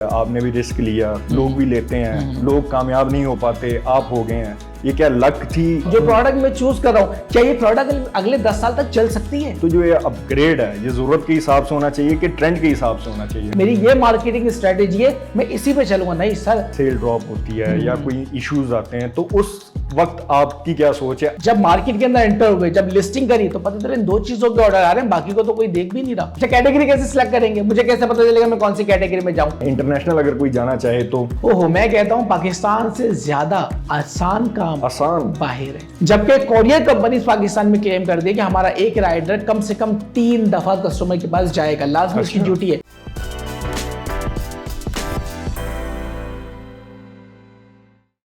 आपने भी रिस्क लिया, लोग भी लेते हैं, लोग कामयाब नहीं हो पाते, आप हो गए हैं। ये क्या लक थी? जो प्रोडक्ट मैं चूज कर रहा हूँ, क्या ये प्रोडक्ट अगले 10 साल तक चल सकती है? तो जो ये अपग्रेड है, ये जरूरत के हिसाब से होना चाहिए कि ट्रेंड के हिसाब से होना चाहिए? मेरी ये मार्केटिंग स्ट्रेटेजी है, मैं इसी पे चलूंगा। नहीं सर, सेल ड्रॉप होती है या कोई इश्यूज आते हैं, तो उस वक्त आपकी क्या सोच है? जब मार्केट के अंदर एंटर हो गए, जब लिस्टिंग करी, तो पता चला इन 2 चीजों के ऑर्डर आ रहे हैं, बाकी को तो कोई देख भी नहीं रहा। अच्छा, कैटेगरी कैसे सिलेक्ट करेंगे? मुझे कैसे पता चलेगा मैं कौन सी कैटेगरी में जाऊं? इंटरनेशनल अगर कोई जाना चाहे तो? ओहो, मैं कहता हूं पाकिस्तान से ज्यादा आसान काम आसान बाहर है। जबकि कोरियर कंपनी पाकिस्तान में क्लेम कर दी कि हमारा एक राइडर कम से कम 3 दफा कस्टमर के पास जाएगा, लाजमी उसकी ड्यूटी है।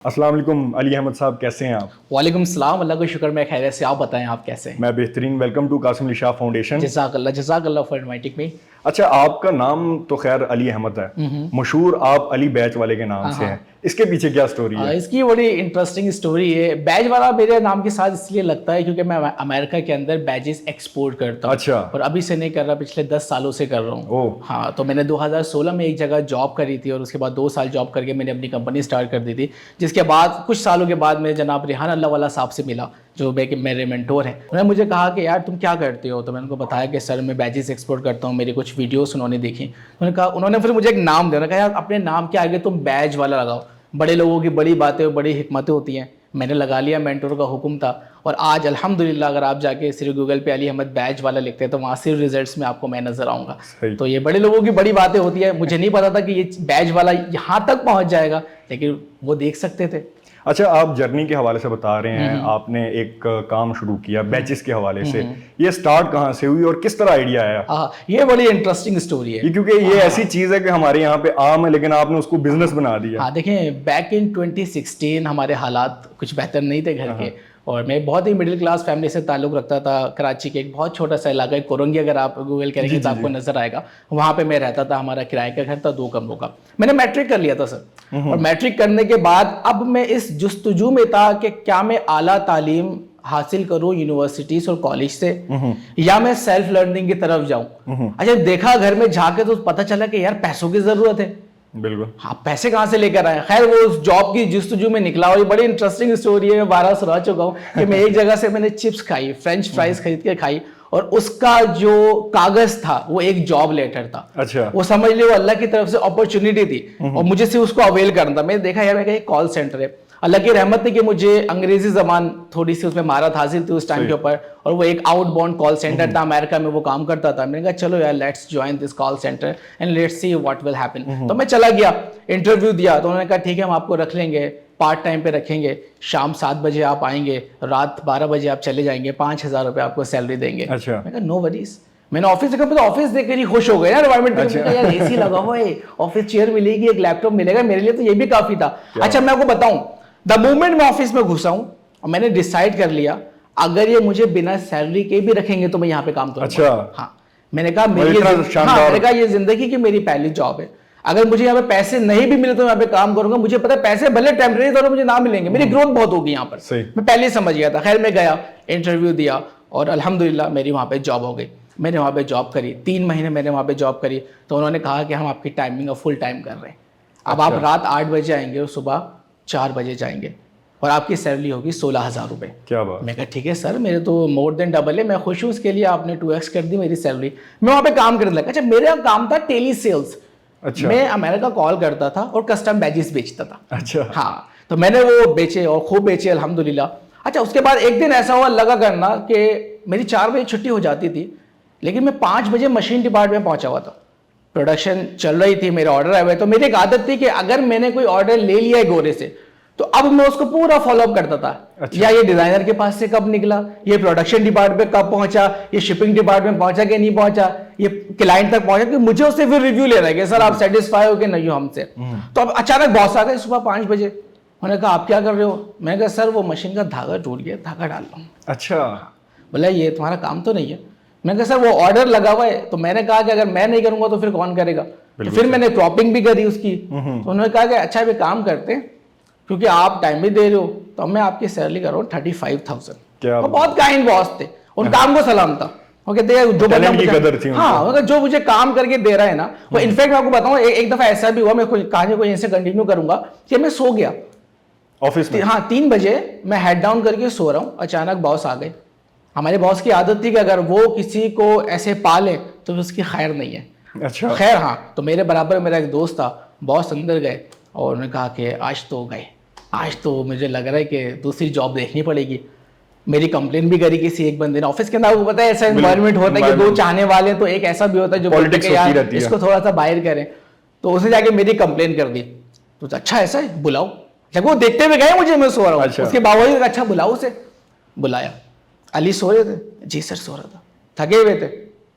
अस्सलाम वालेकुम अली अहमद साहब, कैसे हैं आप? वालेकुम सलाम, अल्लाह का शुक्र, मैं खैरियत से। आप बताएं, आप कैसे हैं? मैं बेहतरीन। Welcome to Qasim Ali Shah foundation. जज़ाकल्लाह फॉर इनवाइटिंग मी। अच्छा, आपका नाम तो खैर अली अहमद है, मशहूर आप अली बैच वाले के नाम से हैं। इसके पीछे क्या स्टोरी है? इसकी बड़ी इंटरेस्टिंग स्टोरी है। बैज वाला मेरे नाम के साथ इसलिए लगता है क्योंकि मैं अमेरिका के अंदर बैजेस एक्सपोर्ट करता हूँ। अच्छा। और अभी से नहीं कर रहा, पिछले 10 सालों से कर रहा हूँ। हाँ, तो मैंने 2016 में एक जगह जॉब करी थी और उसके बाद 2 साल जॉब करके मैंने अपनी कंपनी स्टार्ट कर दी थी। जिसके बाद कुछ सालों के बाद मैं जनाब रिहान अल्लाह वाला साहब से मिला, जो मेरे मेंटोर हैं। उन्होंने मुझे कहा कि यार तुम क्या करते हो? तो मैंने उनको बताया कि सर मैं बैजेस एक्सपोर्ट करता हूँ, मेरी कुछ वीडियोस उन्होंने देखी। उन्होंने फिर मुझे एक नाम दिया, कहा यार अपने नाम के आगे तुम बैज वाला लगाओ, बड़े लोगों की बड़ी बातें और बड़ी हिकमतें होती हैं। मैंने लगा लिया, मेंटोर का हुक्म था। और आज अल्हम्दुलिल्लाह अगर आप जाके सिर्फ गूगल पे अली अहमद बैज वाला लिखते हैं तो वहाँ सिर्फ रिजल्ट्स में आपको मैं नजर आऊँगा। तो ये बड़े लोगों की बड़ी बातें होती है। मुझे नहीं पता था कि ये बैज वाला यहाँ तक पहुँच जाएगा, लेकिन वो देख सकते थे। अच्छा, आप जर्नी के हवाले से बता रहे हैं, आपने एक काम शुरू किया बैचेस के हवाले से। ये स्टार्ट कहाँ से हुई और किस तरह आइडिया आया? ये बड़ी इंटरेस्टिंग स्टोरी है, क्योंकि ये ऐसी चीज है कि हमारे यहाँ पे आम है, लेकिन आपने उसको बिजनेस बना दिया। हाँ, देखें, बैक इन 2016 हमारे हालात कुछ बेहतर नहीं थे घर के, और मैं बहुत ही मिडिल क्लास फैमिली से ताल्लुक़ रखता था। कराची के एक बहुत छोटा सा इलाका है कोरंगी, अगर आप गूगल करेंगे तो आपको नजर आएगा। वहाँ पे मैं रहता था, हमारा किराए का घर था 2 कमरों का। मैंने मैट्रिक कर लिया था सर, और मैट्रिक करने के बाद अब मैं इस जुस्तजू में था कि क्या मैं आला तालीम हासिल करूं यूनिवर्सिटीज और कॉलेज से, या मैं सेल्फ लर्निंग की तरफ जाऊं। अच्छा, देखा घर में जाके तो पता चला कि यार पैसों की जरूरत है। बिल्कुल। हाँ, पैसे कहाँ से लेकर आए? खैर, वो उस जॉब की जुस्तजू में निकला। और ये बड़ी इंटरेस्टिंग स्टोरी है, मैं 12 सुना चुका हूँ कि मैं एक जगह से मैंने चिप्स खाई, फ्रेंच फ्राइज खरीद के खाई, और उसका जो कागज था वो एक जॉब लेटर था। अच्छा। वो समझ लियो अल्लाह की तरफ से अपॉर्चुनिटी थी, और मुझे सिर्फ उसको अवेल करना था। मैंने देखा यार, मैं कॉल सेंटर है, अल्लाह की रहमत थी कि मुझे अंग्रेजी जबान थोड़ी सी उसमें महारत हासिल थी उस टाइम के ऊपर, और वो एक आउटबाउंड कॉल सेंटर था, अमेरिका में वो काम करता था। मैंने कहा चलो यार, let's join this call centre and let's see what will happen. तो मैं चला गया, इंटरव्यू दिया, तो उन्होंने कहा ठीक है, हम आपको रख लेंगे, पार्ट टाइम पे रखेंगे, शाम 7 बजे आप आएंगे, रात 12 बजे आप चले जाएंगे, 5,000 रुपये आपको सैलरी देंगे। अच्छा। मैंने कहा नो वरीज। मैंने ऑफिस देखा, तो ऑफिस देख कर ही खुश हो गए यार, एनवायरनमेंट। अच्छा। यार एसी लगा हुआ है, ऑफिस चेयर मिलेगी, एक लैपटॉप मिलेगा, मेरे लिए तो ये भी काफी था। अच्छा, मैं आपको बताऊं, द मोमेंट मैं ऑफिस में घुसा हूं और मैंने डिसाइड कर लिया अगर ये मुझे बिना सैलरी के भी रखेंगे तो मैं यहाँ पे काम करूंगा। अच्छा। हाँ, मैंने कहा मैंने कहा ये जिंदगी की मेरी पहली जॉब है, अगर मुझे यहाँ पे पैसे नहीं भी मिले तो मैं यहाँ पे काम करूंगा। मुझे पता है पैसे भले टेम्परेरी तौर पर मुझे ना मिलेंगे, मेरी ग्रोथ बहुत होगी यहाँ पर। मैं पहले ही समझ गया था। खैर, मैं गया, इंटरव्यू दिया, और अल्हम्दुलिल्लाह मेरी वहाँ पे जॉब हो गई। मैंने वहाँ पे जॉब करी 3 महीने, मैंने वहाँ पे जॉब करी। तो उन्होंने कहा कि हम आपकी टाइमिंग फुल टाइम कर रहे हैं, अब आप रात 8 बजे आएंगे और सुबह 4 बजे जाएंगे, और आपकी सैलरी होगी 16,000 रुपये। क्या बात। मैं कहा ठीक है सर, मेरे तो मोर देन डबल है, मैं खुश हूँ उसके लिए, आपने 2x कर दी मेरी सैलरी। मैं वहाँ पे काम करने लगा। अच्छा, मेरा काम था टेली सेल्स। अच्छा। मैं अमेरिका कॉल करता था और कस्टम बैजेस बेचता था। अच्छा। हाँ, तो मैंने वो बेचे और खूब बेचे अल्हम्दुलिल्लाह। अच्छा, उसके बाद एक दिन ऐसा हुआ लगा करना कि मेरी 4 बजे छुट्टी हो जाती थी, लेकिन मैं 5 बजे मशीन डिपार्टमेंट पहुंचा हुआ था, प्रोडक्शन चल रही थी, मेरे ऑर्डर आए हुए। तो मेरी एक आदत थी कि अगर मैंने कोई ऑर्डर ले लिया है गोरे से, तो अब मैं उसको पूरा फॉलोअप करता था। अच्छा। या ये डिजाइनर के पास से कब निकला, ये प्रोडक्शन डिपार्टमेंट कब पहुंचा, ये शिपिंग डिपार्टमेंट पहुंचा कि नहीं पहुंचा, ये क्लाइंट तक पहुंचा कि मुझे उससे फिर रिव्यू लेना है कि सर आप सेटिस्फाई हो कि नहीं हो हमसे। तो अब अचानक बॉस आ गए सुबह 5 बजे। उन्होंने कहा आप क्या कर रहे हो? मैंने कहा सर वो मशीन का धागा टूट गया, धागा डाल रहा हूँ। अच्छा। बोला ये तुम्हारा काम तो नहीं है। मैंने कहा सर वो ऑर्डर लगा हुआ है। तो मैंने कहा कि अगर मैं नहीं करूंगा तो फिर कौन करेगा? तो फिर मैंने क्रॉपिंग भी करी उसकी। तो उन्होंने कहा कि अच्छा भी काम करते हैं, क्योंकि आप टाइम भी दे रहे हो, तो मैं आपकी सैलरी कर रहा हूँ 35,000। तो बहुत काइंड बॉस थे, उन काम को सलाम था। वो कहते हैं जो बंदा टैलेंट की मुझे, कदर थी उनको। हाँ मतलब जो मुझे काम करके दे रहा है ना वो, इनफैक्ट मैं आपको बताऊं एक दफा ऐसा भी हुआ, मैं कहानी को यहीं से कंटिन्यू करूंगा कि मैं सो गया ऑफिस में? हाँ 3 बजे मैं हेड डाउन करके सो रहा हूँ, अचानक बॉस आ गए। हमारे बॉस की आदत थी कि अगर वो किसी को ऐसे पाले तो उसकी खैर नहीं है। अच्छा। खैर हाँ, तो मेरे बराबर मेरा एक दोस्त था, बॉस अंदर गए और उन्होंने कहा कि आज तो गए, आज तो मुझे लग रहा है कि दूसरी जॉब देखनी पड़ेगी। मेरी कंप्लेन भी करी किसी एक बंदे ने। ऑफिस के अंदर आपको पता है ऐसा एनवायरनमेंट होता है कि दो चाहने वाले, तो एक ऐसा भी होता है जो बोलते हैं कि यार इसको थोड़ा सा बाहर करें, तो उसने जाके मेरी कंप्लेन कर दी। तो अच्छा ऐसा है, बुलाओ। जब वो देखते हुए गए मुझे, मैं सो रहा हूँ, अच्छा। उसके बावजूद अच्छा बुलाओ उसे। बुलाया, अली सो रहे थे? जी सर सो रहा था। थके हुए थे?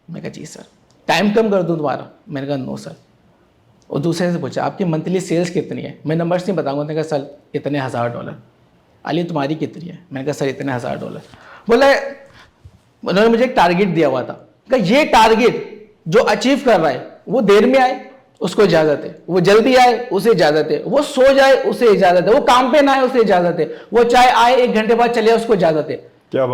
मैं कहा जी सर। टाइम कम कर दूं दोबारा? मैंने कहा नो सर। और दूसरे से पूछा आपकी मंथली सेल्स कितनी है? मैं नंबर्स नहीं बताऊंगा। मैंने कहा सर इतने $1000। अली तुम्हारी कितनी है? मैंने कहा सर इतने $1000। बोले, उन्होंने मुझे एक टारगेट दिया हुआ था, कहा ये टारगेट जो अचीव कर रहा है वो देर में आए उसको इजाजत है, वो जल्दी आए उसे इजाजत है, वो सो जाए उसे इजाजत है, वो काम पे ना आए उसे इजाजत है, वो चाहे आए 1 घंटे बाद चले उसको इजाजत है।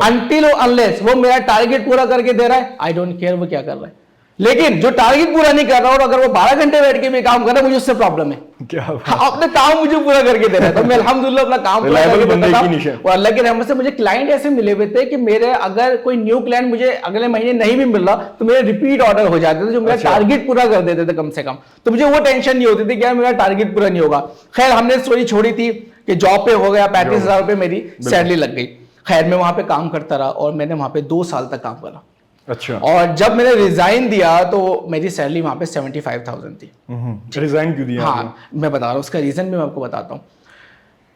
अनटिल अनलेस वो मेरा टारगेट पूरा करके दे रहा है, आई डोंट केयर वो क्या कर रहा है। लेकिन जो टारगेट पूरा नहीं कर रहा और अगर वो 12 घंटे बैठ के भी काम कर रहा है, मुझे उससे प्रॉब्लम है। क्या अपने काम मुझे पूरा करके दे रहा है, तो मैं अल्हम्दुलिल्लाह अपना काम पूरा करके देता था। और अल्लाह की रहमत से मुझे क्लाइंट ऐसे मिले हुए थे कि मेरे अगर कोई न्यू क्लाइंट मुझे अगले महीने नहीं भी मिल रहा तो मेरे रिपीट ऑर्डर हो जाते थे जो मेरा टारगेट पूरा कर देते थे कम से कम। तो मुझे वो टेंशन नहीं होती थी कि यार मेरा टारगेट पूरा नहीं होगा। खैर हमने स्टोरी छोड़ी थी कि जॉब पे हो गया, 35,000 रुपये मेरी सैलरी लग गई। खैर मैं वहां पे काम करता रहा और मैंने वहां पे 2 साल तक काम करा। अच्छा। और जब मैंने रिजाइन दिया तो मेरी सैलरी वहां पे 75,000 थी। रिजाइन क्यों दिया? हाँ मैं बता रहा हूँ उसका रीजन भी मैं आपको बताता हूँ।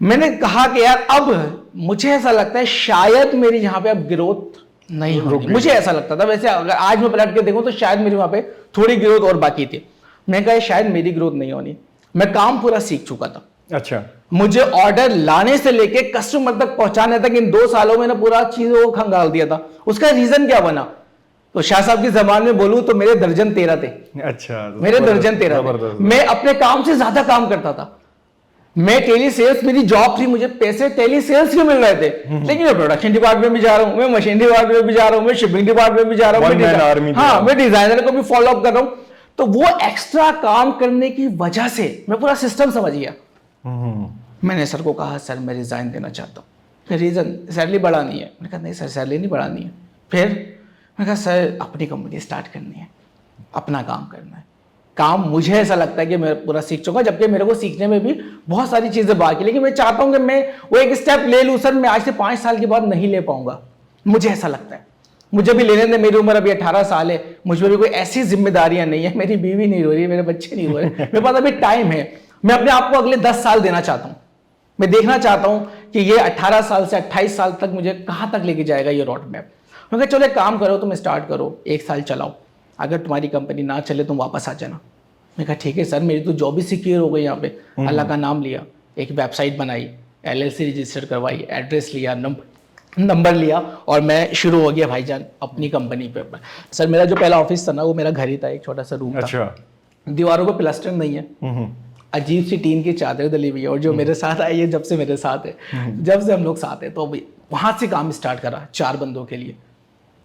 मैंने कहा कि यार अब मुझे ऐसा लगता है शायद मेरी यहाँ पे अब ग्रोथ नहीं होगी, मुझे ऐसा लगता था। वैसे अगर आज मैं पलट के देखूं तो शायद मेरी वहां पे थोड़ी ग्रोथ और बाकी थी। मैंने कहा शायद मेरी ग्रोथ नहीं होनी, मैं काम पूरा सीख चुका था। अच्छा। मुझे ऑर्डर लाने से लेके कस्टमर तक पहुंचाने तक इन 2 सालों में ना पूरा चीजों को खंगाल दिया था। उसका रीजन क्या बना? तो शाह साहब की जबान में बोलूं तो मेरे दर्जन 13 थे। अच्छा। मेरे दर्जन 13 थे। मैं अपने काम से ज्यादा काम करता था। मैं टेली सेल्स, मेरी जॉब थी, मुझे पैसे टेली सेल्स के मिल रहे थे, लेकिन मैं प्रोडक्शन डिपार्टमेंट में भी जा रहा हूं, मैं मशीन डिपार्टमेंट में भी जा रहा हूं, मैं शिपिंग डिपार्टमेंट में भी जा रहा हूं, हाँ मैं डिजाइनर को भी फॉलो अप कर रहा हूं। तो वो एक्स्ट्रा काम करने की वजह से मैं पूरा सिस्टम समझ गया। मैंने सर को कहा सर मैं रिजाइन देना चाहता हूँ। रीजन सैलरी बढ़ानी है। मैंने कहा नहीं सर सैलरी नहीं बढ़ानी है। फिर मैंने कहा सर अपनी कंपनी स्टार्ट करनी है, अपना काम करना है। काम मुझे ऐसा लगता है कि मैं पूरा सीख चुका, जबकि मेरे को सीखने में भी बहुत सारी चीजें बाकी, लेकिन मैं चाहता हूं कि मैं वो एक स्टेप ले लूं। सर मैं आज से 5 साल के बाद नहीं ले पाऊंगा, मुझे ऐसा लगता है। मुझे भी लेने दे, मेरी उम्र अभी 18 साल है, मुझ पर भी कोई ऐसी जिम्मेदारियां नहीं है, मेरी बीवी नहीं रो रही, मेरे बच्चे नहीं रो रहे, मेरे पास अभी टाइम है। मैं अपने आप को अगले 10 साल देना चाहता हूँ। मैं देखना चाहता हूं कि ये 18 साल से 28 साल तक मुझे कहां तक लेके जाएगा ये रोड मैप। मैं चलो एक काम करो, तुम स्टार्ट करो, 1 साल चलाओ, अगर तुम्हारी कंपनी ना चले तुम वापस आ जाना। मैं कहा ठीक है सर, मेरी तो जॉब भी सिक्योर हो गई यहाँ पे। अल्लाह का नाम लिया, एक वेबसाइट बनाई, LLC रजिस्टर करवाई, एड्रेस लिया, नंबर लिया और मैं शुरू हो गया भाईजान अपनी कंपनी पे। सर मेरा जो पहला ऑफिस था ना वो मेरा घर ही था, एक छोटा सा रूम था। दीवारों पर प्लास्टर नहीं है, अजीब सी टीन की चादर डली हुई है। और जो मेरे साथ आई है, जब से मेरे साथ है, जब से हम लोग साथ हैं, तो वहाँ से काम स्टार्ट करा 4 बंदों के लिए।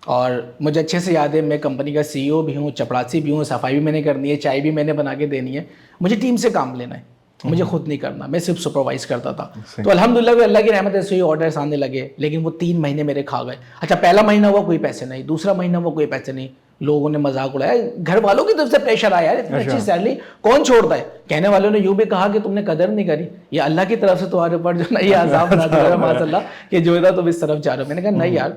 और मुझे अच्छे से याद है मैं कंपनी का CEO भी हूँ, चपरासी भी हूँ, सफाई भी मैंने करनी है, चाय भी मैंने बना के देनी है। मुझे टीम से काम लेना है, मुझे खुद नहीं करना, मैं सिर्फ सुपरवाइज करता था। तो अल्हम्दुलिल्लाह अल्लाह की रहमत से ऑर्डर्स आने लगे, लेकिन वो 3 महीने मेरे खा गए। अच्छा पहला महीना हुआ कोई पैसे नहीं, दूसरा महीना हुआ कोई पैसे नहीं, लोगों ने मजाक उड़ाया, घर वालों की तरफ से प्रेशर आया, यार इतनी अच्छी सैलरी कौन छोड़ता है। कहने वालों ने यूं भी कहा कि तुमने कदर नहीं करी, ये अल्लाह की तरफ से तुम्हारे ऊपर जो ना ये अज़ाब नाज़िल हो रहा है माशाल्लाह कि जो था तुम इस तरफ जा रहे हो। मैंने कहा नहीं यार,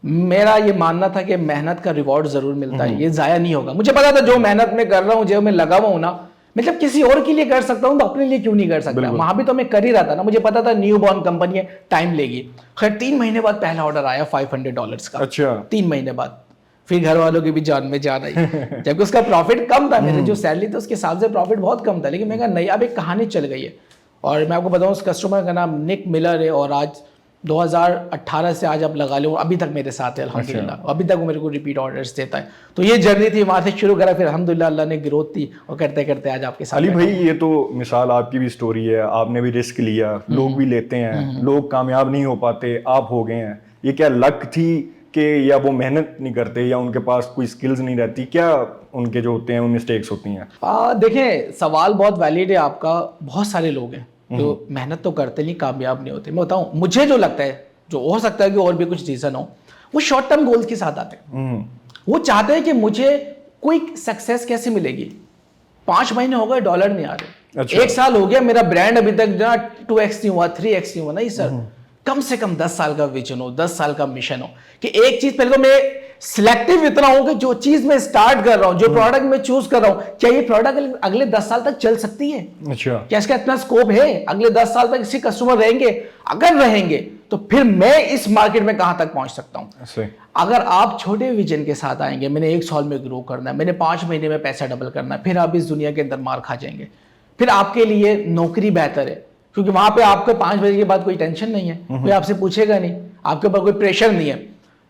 मेरा ये मानना था कि मेहनत का रिवॉर्ड जरूर मिलता है, ये जाया नहीं होगा। मुझे पता था जो मेहनत में कर रहा हूँ, जो मैं लगा हुआ हूँ ना, मतलब किसी और के लिए कर सकता हूँ तो अपने लिए क्यों नहीं कर सकता। वहां भी तो मैं कर ही रहा था ना, मुझे पता था न्यू बॉर्न कंपनी है, टाइम लेगी। खैर 3 महीने बाद पहला ऑर्डर आया $500 का। अच्छा 3 महीने बाद फिर घर वालों की भी जान में जान आई, जबकि उसका प्रॉफिट कम था, मेरे जो सैलरी थी उसके हिसाब से प्रॉफिट बहुत कम था। लेकिन मैं कहा नहीं, अब एक कहानी चल गई है। और मैं आपको बताऊं उस कस्टमर का नाम निक मिलर है, और आज 2018 से आज आप लगा लो अभी तक मेरे साथ है अल्हम्दुलिल्लाह। अभी तक वो मेरे को रिपीट ऑर्डर्स देता है। तो ये जर्नी थी, वहाँ से शुरू करा, फिर अल्हम्दुलिल्लाह अल्लाह ने ग्रोथ दी और करते करते आज आपके साथ। अली भाई ये तो मिसाल आपकी भी स्टोरी है, आपने भी रिस्क लिया, लोग भी लेते हैं, लोग कामयाब नहीं हो पाते, आप हो गए हैं। ये क्या लक थी कि या वो मेहनत नहीं करते या उनके पास कोई स्किल्स नहीं रहती, क्या उनके जो होते हैं वो मिस्टेक्स होती हैं? देखें, सवाल बहुत वैलिड है आपका। बहुत सारे लोग हैं जो मेहनत तो करते नहीं, कामयाब नहीं होते। मैं बताऊं, मुझे जो लगता है, जो हो सकता है कि और भी कुछ रीजन हो, वो शॉर्ट टर्म गोल्स के साथ आते हैं। वो चाहते हैं कि मुझे क्विक सक्सेस कैसे मिलेगी। 5 महीने हो गए, डॉलर नहीं आ रहे। अच्छा। 1 साल हो गया, मेरा ब्रांड अभी तक जो 2x नहीं हुआ, 3x नहीं हुआ। नहीं सर, कम से कम 10 साल का विजन हो, 10 साल का मिशन हो कि एक चीज पहले तो मैं सिलेक्टिव इतना हूं कि जो चीज मैं स्टार्ट कर रहा हूं, जो प्रोडक्ट मैं चूज कर रहा हूं, क्या ये प्रोडक्ट अगले 10 साल तक चल सकती है? अच्छा। क्या इसका इतना स्कोप है? अगले 10 साल तक इसी कस्टमर रहेंगे? अगर रहेंगे तो फिर मैं इस मार्केट में कहां तक पहुंच सकता हूं। अगर आप छोटे विजन के साथ आएंगे, मैंने 1 साल में ग्रो करना है, मैंने 5 महीने में पैसा डबल करना है, फिर आप इस दुनिया के अंदर मार खा जाएंगे। फिर आपके लिए नौकरी बेहतर है, क्योंकि वहां पे आपके 5 बजे के बाद कोई टेंशन नहीं है, कोई आपसे पूछेगा नहीं, आपके ऊपर कोई प्रेशर नहीं है।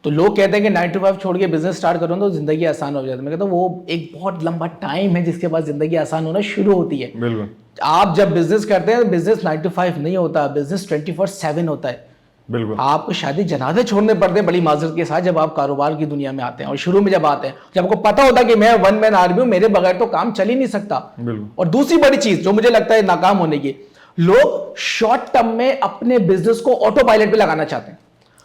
तो लोग कहते हैं कि 9 to 5 छोड़ के बिजनेस स्टार्ट करो तो जिंदगी आसान हो जाती है। मैं कहता हूं वो एक बहुत लंबा टाइम है जिसके बाद जिंदगी आसान होना शुरू होती है। बिल्कुल। आप जब बिजनेस करते हैं तो बिजनेस 9 to 5 नहीं होता, बिजनेस 24/7 होता है। बिल्कुल। आपको शादी जनाजे छोड़ने पड़ते हैं बड़ी माजरत के साथ जब आप कारोबार की दुनिया में आते हैं। और शुरू में जब आते हैं, जब आपको पता होता है कि मैं वन मैन आर्मी हूं, मेरे बगैर तो काम चल ही नहीं सकता। बिल्कुल। और दूसरी बड़ी चीज जो मुझे लगता है नाकाम होने की, लोग शॉर्ट टर्म में अपने बिजनेस को ऑटो पायलट पे लगाना चाहते हैं।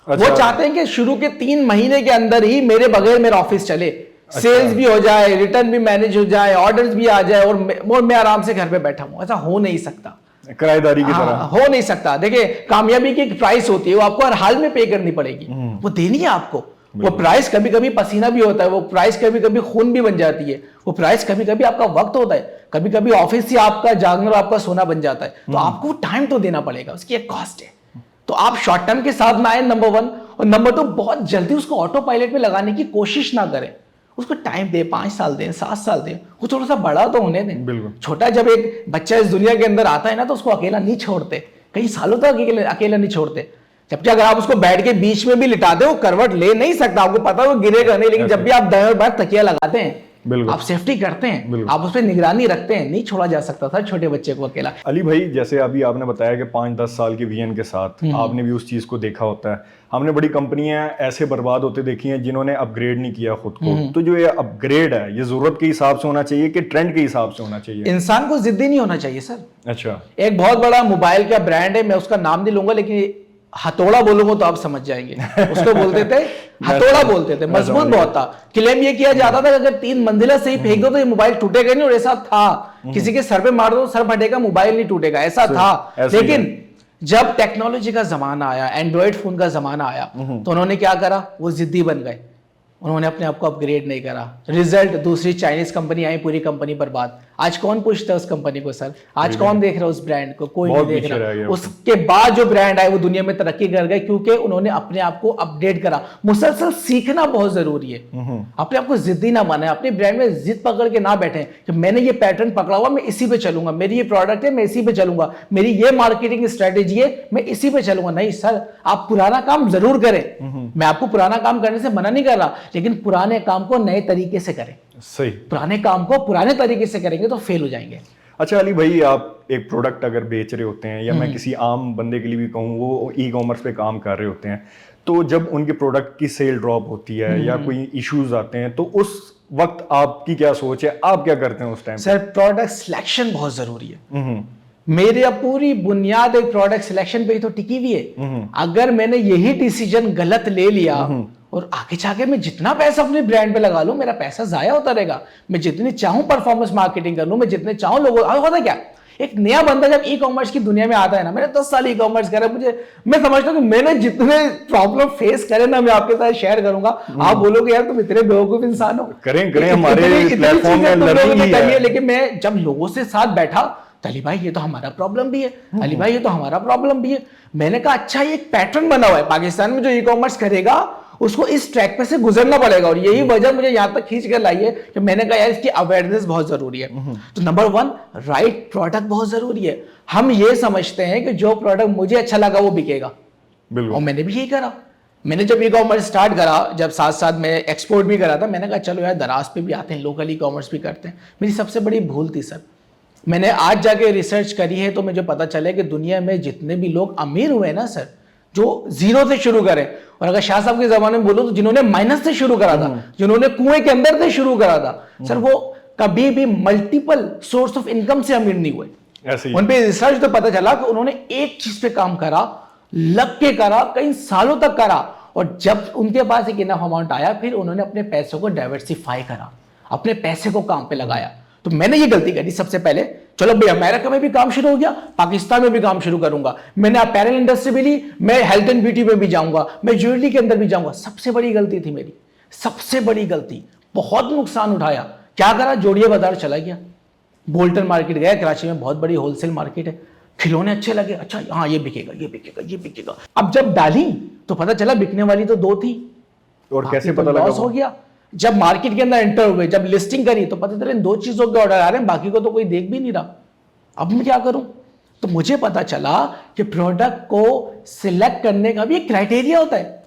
अच्छा। वो चाहते हैं कि शुरू के 3 महीने के अंदर ही मेरे बगैर मेरा ऑफिस चले, अच्छा। सेल्स भी हो जाए, रिटर्न भी मैनेज हो जाए, ऑर्डर्स भी आ जाए और मैं आराम से घर पे बैठा हूं। ऐसा हो नहीं सकता, किराएदारी की तरह। हो नहीं सकता। देखिए, कामयाबी की एक प्राइस होती है, वो आपको हर हाल में पे करनी पड़ेगी, वो देनी है आपको। वो प्राइस कभी कभी पसीना भी होता है, वो प्राइस कभी कभी खून भी बन जाती है, वो प्राइस कभी कभी आपका वक्त होता है, कभी कभी ऑफिस ही आपका जागना और आपका सोना बन जाता है। तो आपको टाइम तो देना पड़ेगा, उसकी एक कॉस्ट है। तो आप शॉर्ट टर्म के साथ ना आए, नंबर 1, और नंबर 2, बहुत जल्दी उसको ऑटो पायलट पे लगाने की कोशिश ना करें। उसको टाइम दे, 5 साल दें, 7 साल दें, वो थोड़ा सा बड़ा तो होने दें। बिल्कुल। छोटा जब एक बच्चा इस दुनिया के अंदर आता है ना, तो उसको अकेला नहीं छोड़ते, कई सालों तक अकेला नहीं छोड़ते। जबकि अगर आप उसको बेड के बीच में भी लिटा दे, वो करवट ले नहीं सकता, आपको पता है वो गिरेगा नहीं। लेकिन जब भी आप दाएं और बाएं तकिया लगाते हैं, आप सेफ्टी करते हैं, आप उस पर निगरानी रखते हैं, नहीं छोड़ा जा सकता था छोटे बच्चे को अकेला। अली भाई, जैसे अभी आपने बताया कि 5-10 साल के विजन के साथ आपने भी उस चीज को देखा होता है। हमने बड़ी कंपनियां ऐसे बर्बाद होते देखी हैं जिन्होंने अपग्रेड नहीं किया खुद को। तो जो ये अपग्रेड है, ये जरूरत के हिसाब से होना चाहिए कि ट्रेंड के हिसाब से होना चाहिए? इंसान को जिद्दी नहीं होना चाहिए सर। अच्छा। एक बहुत बड़ा मोबाइल का ब्रांड है, मैं उसका नाम नहीं लूंगा, लेकिन हथौड़ा बोलूंगा तो आप समझ जाएंगे। उसको बोलते थे हथौड़ा, बोलते थे, मजबूत बहुत था। क्लेम ये किया जाता था कि अगर 3 मंजिला से ही फेंक दो तो ये मोबाइल टूटेगा नहीं, और ऐसा था। किसी के सर पे मार दो सर फटेगा, मोबाइल नहीं टूटेगा, ऐसा था। लेकिन जब टेक्नोलॉजी का जमाना आया, एंड्रॉइड फोन का जमाना आया, तो उन्होंने क्या करा, वो जिद्दी बन गए। उन्होंने अपने आप को अपग्रेड नहीं करा। रिजल्ट, दूसरी चाइनीज कंपनी आई, पूरी कंपनी बर्बाद। आज कौन पूछता है उस कंपनी को सर? आज कौन देख रहा है उस ब्रांड को? कोई नहीं देख रहा। उसके बाद जो ब्रांड आए वो दुनिया में तरक्की कर गए, क्योंकि उन्होंने अपने आप को अपडेट करा। मुसलसल सीखना बहुत जरूरी है। अपने आप को जिद्दी ना बने, अपने ब्रांड में जिद पकड़ के ना बैठे कि मैंने ये पैटर्न पकड़ा हुआ, मैं इसी पे चलूंगा, मेरी ये प्रोडक्ट है, मैं इसी पे चलूंगा, मेरी ये मार्केटिंग स्ट्रेटेजी है, मैं इसी पे चलूंगा। नहीं सर, आप पुराना काम जरूर करें, मैं आपको पुराना काम करने से मना नहीं कर रहा, लेकिन पुराने काम को नए तरीके से करें। सही। पुराने काम को पुराने तरीके से करेंगे तो फेल हो जाएंगे। अच्छा अली भाई, आप एक प्रोडक्ट अगर बेच रहे होते हैं, या मैं किसी आम बंदे के लिए भी कहूँ, वो ई कॉमर्स पे काम कर रहे होते हैं, तो जब उनके प्रोडक्ट की सेल ड्रॉप होती है या कोई इश्यूज आते हैं, तो उस वक्त आपकी क्या सोच है, आप क्या करते हैं उस टाइम? सर, प्रोडक्ट सिलेक्शन बहुत जरूरी है। मेरी अब पूरी बुनियाद एक प्रोडक्ट सिलेक्शन पे ही तो टिकी हुई है। अगर मैंने यही डिसीजन गलत ले लिया और आगे जाके मैं जितना पैसा अपने ब्रांड पे लगा लूं, मेरा पैसा जाया होता रहेगा। मैं जितनी चाहूं परफॉर्मेंस मार्केटिंग कर लूं, मैं जितने चाहूं लोगों, होता क्या, एक नया बंदा जब ई कॉमर्स की दुनिया में आता है ना, मैंने 10 साल ई कॉमर्स करा, मैं समझता हूं कि मैंने जितने प्रॉब्लम फेस करे ना, मैं आपके साथ शेयर करूंगा। आप बोलोगे यार तुम इतने बेवकूफ इंसान हो। करें हमारे प्लेटफॉर्म में लर्निंग ही है। लेकिन मैं जब लोगों से साथ बैठा, अली भाई ये तो हमारा प्रॉब्लम भी है, अली भाई ये तो हमारा प्रॉब्लम भी है। मैंने कहा अच्छा, ये एक पैटर्न बना हुआ है, पाकिस्तान में जो ई कॉमर्स करेगा उसको इस ट्रैक पे से गुजरना पड़ेगा। और यही वजह मुझे यहां तक खींच कर लाई है कि मैंने कहा यार इसकी अवेयरनेस बहुत जरूरी है। तो नंबर 1, राइट प्रोडक्ट बहुत जरूरी है। हम ये समझते हैं कि जो प्रोडक्ट मुझे अच्छा लगा वो बिकेगा, और मैंने भी यही करा। मैंने जब ई कॉमर्स स्टार्ट करा, जब साथ साथ मैं एक्सपोर्ट भी करा था, मैंने कहा चलो यार दराज पे भी आते हैं, लोकल ई कॉमर्स भी करते हैं। मेरी सबसे बड़ी भूल थी सर। मैंने आज जाके रिसर्च करी है तो मुझे पता चला कि दुनिया में जितने भी लोग अमीर हुए ना सर, जो जीरो से शुरू करें, और अगर शाह साहब के जमाने में बोलो तो जिन्होंने माइनस से शुरू करा था, जिन्होंने कुएं के अंदर से शुरू करा था, सर वो कभी भी मल्टीपल सोर्स ऑफ इनकम से अमीर नहीं हुए। उन पे रिसर्च तो पता चला कि उन्होंने एक चीज पे काम करा, लग के करा, कई सालों तक करा, और जब उनके पास एक इनफ अमाउंट आया फिर उन्होंने अपने पैसों को डाइवर्सिफाई करा, अपने पैसे को काम पे लगाया। तो मैंने ये गलती करी सबसे पहले, चलो भाई अमेरिका में भी काम शुरू हो गया, पाकिस्तान में भी काम शुरू करूंगा, मैंने अपैरल इंडस्ट्री भी ली, मैं हेल्थ एंड ब्यूटी में भी जाऊंगा, मैं ज्वेलरी के अंदर भी जाऊंगा। सबसे बड़ी गलती थी मेरी, सबसे बड़ी गलती, बहुत नुकसान उठाया। क्या करा, जोड़िया बाजार चला गया, बोल्टन मार्केट गया, कराची में बहुत बड़ी होलसेल मार्केट है, खिलौने अच्छे लगे, अच्छा हाँ ये बिकेगा, ये बिकेगा, ये बिकेगा। अब जब डाली तो पता चला बिकने वाली तो 2 थी, और कैसे पता लगा, लगा? लॉस हो गया। जब मार्केट के अंदर एंटर हुए, जब लिस्टिंग करी तो पता चला इन 2 चीजों के ऑर्डर आ रहे हैं, बाकी को तो कोई देख भी नहीं रहा। अब मैं क्या करूं? तो मुझे पता चला कि प्रोडक्ट को सिलेक्ट करने का भी एक क्राइटेरिया होता है,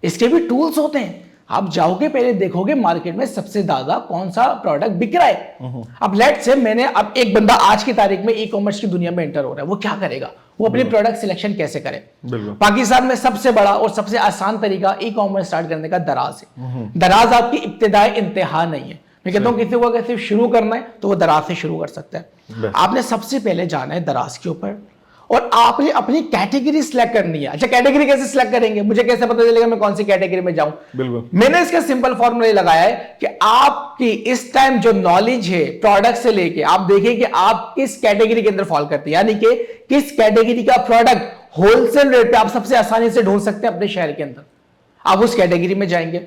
इसके भी टूल्स होते हैं। आप जाओगे पहले देखोगे मार्केट में सबसे ज्यादा कौन सा प्रोडक्ट बिक रहा है। अब लेट से मैंने, अब एक बंदा आज की तारीख में ई कॉमर्स की दुनिया में एंटर हो रहा है, वो क्या करेगा? वो अपनी प्रोडक्ट सिलेक्शन कैसे करे? पाकिस्तान में सबसे बड़ा और सबसे आसान तरीका ई कॉमर्स स्टार्ट करने का दराज है। दराज आपकी इब्तिदाई इंतहा नहीं है। मैं कहता हूं किसी को अगर सिर्फ शुरू करना है तो वो दराज से शुरू कर सकता है। आपने सबसे पहले जाना है दराज के ऊपर, और आपने अपनी कैटेगरी सिलेक्ट करनी है। अच्छा, कैटेगरी कैसे सिलेक्ट करेंगे? मुझे कैसे पता चलेगा मैं कौन सी कैटेगरी में जाऊं? बिल्कुल, मैंने इसका सिंपल फॉर्मूला लगाया है कि आपकी इस टाइम जो नॉलेज है प्रोडक्ट से लेके, आप देखिए कि आप किस कैटेगरी के अंदर फॉल करते हैं, यानी कि किस कैटेगरी का प्रोडक्ट होलसेल रेट पे आप सबसे आसानी से ढूंढ सकते हैं अपने शहर के अंदर। आप उस कैटेगरी में जाएंगे,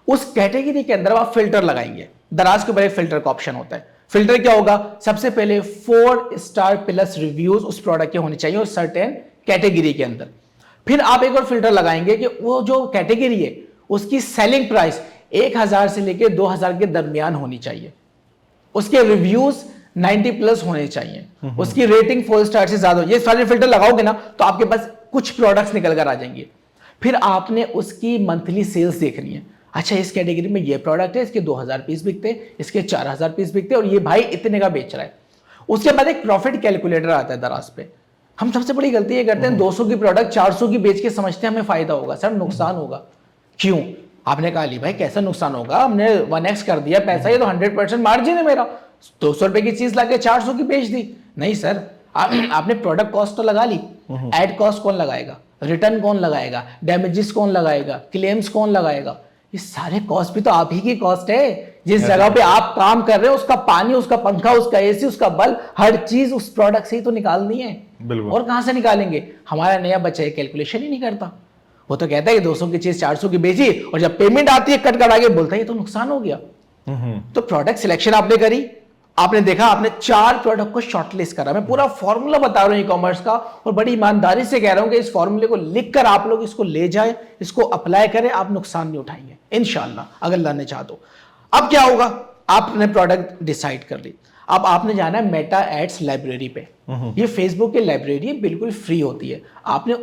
उस कैटेगरी के अंदर आप फिल्टर लगाएंगे। दराज के ऊपर एक फिल्टर का ऑप्शन होता है। फिल्टर क्या होगा? सबसे पहले 4 स्टार प्लस रिव्यूज उस प्रोडक्ट के होने चाहिए और सर्टेन कैटेगरी के अंदर। फिर आप एक और फिल्टर लगाएंगे कि वो जो कैटेगरी है उसकी सेलिंग प्राइस 1000 से लेकर 2000 के दरमियान होनी चाहिए, उसके रिव्यूज 90 प्लस होने चाहिए, उसकी रेटिंग 4 स्टार से ज्यादा। ये सारे फिल्टर लगाओगे ना तो आपके पास कुछ प्रोडक्ट्स निकल कर आ जाएंगे। फिर आपने उसकी मंथली सेल्स देखनी है। अच्छा, इस कैटेगरी में ये प्रोडक्ट है, इसके 2000 पीस बिकते हैं, इसके 4000 पीस बिकते हैं, और ये भाई इतने का बेच रहा है। उसके बाद एक प्रॉफिट कैलकुलेटर आता है दराज पे। हम सबसे बड़ी गलती ये करते हैं, 200 की प्रोडक्ट 400 की बेच के समझते हैं हमें फायदा होगा। सर नुकसान होगा। क्यों? आपने कहा अली भाई कैसा नुकसान होगा, हमने 1x कर दिया पैसा, ये तो 100% मार्जिन है मेरा, 200 रुपए की चीज लाके 400 की बेच दी। नहीं सर, आपने प्रोडक्ट कॉस्ट तो लगा ली, एड कॉस्ट कौन लगाएगा, रिटर्न कौन लगाएगा, डैमेजेस कौन लगाएगा, क्लेम्स कौन लगाएगा? ये सारे कॉस्ट भी तो आप ही की कॉस्ट है। जिस जगह पे आप काम कर रहे हो उसका पानी, उसका पंखा, उसका एसी, उसका बल्ब, हर चीज उस प्रोडक्ट से ही तो निकालनी है। और कहां से निकालेंगे? हमारा नया बच्चा ये कैलकुलेशन ही नहीं करता। वो तो कहता है कि 200 की चीज 400 की बेची, और जब पेमेंट आती है कट करा के बोलता है ये तो नुकसान हो गया। तो प्रोडक्ट सिलेक्शन आपने करी, आपने देखा, आपने 4 प्रोडक्ट को शॉर्टलिस्ट करा। मैं पूरा फॉर्मूला बता रहा हूं ई कॉमर्स का, और बड़ी ईमानदारी से कह रहा हूं कि इस फॉर्मूले को लिखकर आप लोग इसको ले जाए, इसको अप्लाई करें, आप नुकसान नहीं उठाएंगे इंशाल्लाह, अगर अल्लाह ने चाहा तो। अब क्या होगा? आपने प्रोडक्ट डिसाइड कर ली, अब आपने जाना है मेटा एड्स लाइब्रेरी पे। ये फेसबुक की लाइब्रेरी बिल्कुल फ्री होती है। आपने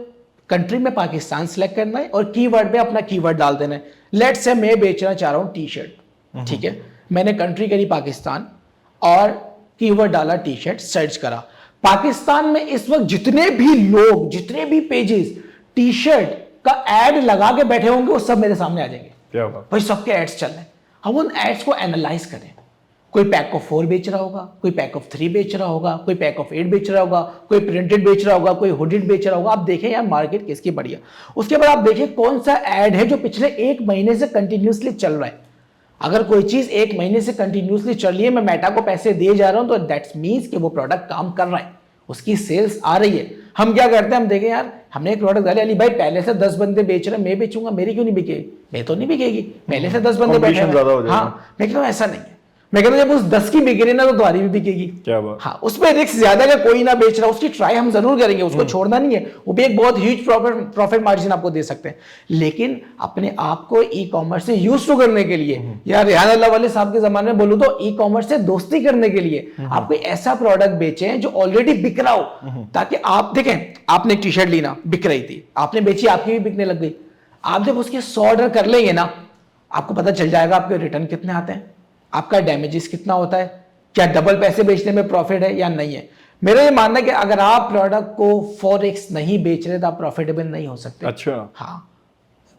कंट्री में पाकिस्तान सिलेक्ट करना है और कीवर्ड पे अपना कीवर्ड डाल देना है। लेट से मैं बेचना चाह रहा हूं टी शर्ट, ठीक है, मैंने कंट्री करी पाकिस्तान और कीवर्ड डाला टी शर्ट, सर्च करा। पाकिस्तान में इस वक्त जितने भी लोग, जितने भी पेजेस टी शर्ट का एड लगा के बैठे होंगे वो सब मेरे सामने आ जाएंगे। क्या बात भाई, सबके एड्स चल रहे हैं। हम उन एड्स को एनालाइज करें। कोई पैक ऑफ 4 बेच रहा होगा, कोई पैक ऑफ 3 बेच रहा होगा, कोई पैक ऑफ 8 बेच रहा होगा, कोई प्रिंटेड बेच रहा होगा, कोई हुडेड बेच रहा होगा। आप देखें यार मार्केट किसकी बढ़िया। उसके बाद आप देखें कौन सा एड है जो पिछले 1 महीने से कंटिन्यूसली चल रहा है। अगर कोई चीज 1 महीने से कंटिन्यूसली चल रही है, मैं मेटा को पैसे दिए जा रहा हूं, तो दैट्स मीन्स कि वो प्रोडक्ट काम कर रहा है, उसकी सेल्स आ रही है। हम क्या करते हैं, हम देखें यार हमने एक प्रोडक्ट डाले, अली भाई पहले से 10 बंदे बेच रहे हैं, मैं बेचूंगा, मेरी क्यों नहीं बिकेगी? मैं तो नहीं बिकेगी, पहले से 10 बंदे बैठे हैं। हाँ, मैं कहता हूं ऐसा नहीं है। मैं कहता हूं जब उस 10 की बिक रही ना तो तुम्हारी भी बिकेगी। क्या बात? हाँ, उसमें रिस्क ज्यादा है, कोई ना बेच रहा, उसकी ट्राई हम जरूर करेंगे, उसको छोड़ना नहीं है। वो भी एक बहुत ह्यूज प्रॉफिट मार्जिन आपको दे सकते हैं। लेकिन अपने आप को ई कॉमर्स से यूज टू करने के लिए, या रेहान अल्लाह वाले साहब के जमाने में बोलूं तो ई कॉमर्स से दोस्ती करने के लिए आप कोई ऐसा प्रोडक्ट बेचें जो ऑलरेडी बिक रहा हो, ताकि आप देखें, आपने टी शर्ट ली ना, बिक रही थी, आपने बेची, आपकी भी बिकने लग गई। आप जब उसके 100 ऑर्डर कर लेंगे ना, आपको पता चल जाएगा आपके रिटर्न कितने आते हैं, आपका डैमेजेस कितना होता है, क्या डबल पैसे बेचने में प्रॉफिट है या नहीं है। मेरा ये मानना है कि अगर आप प्रोडक्ट को 4x नहीं बेच रहे तो आप प्रॉफिटेबल नहीं हो सकते। अच्छा, हाँ,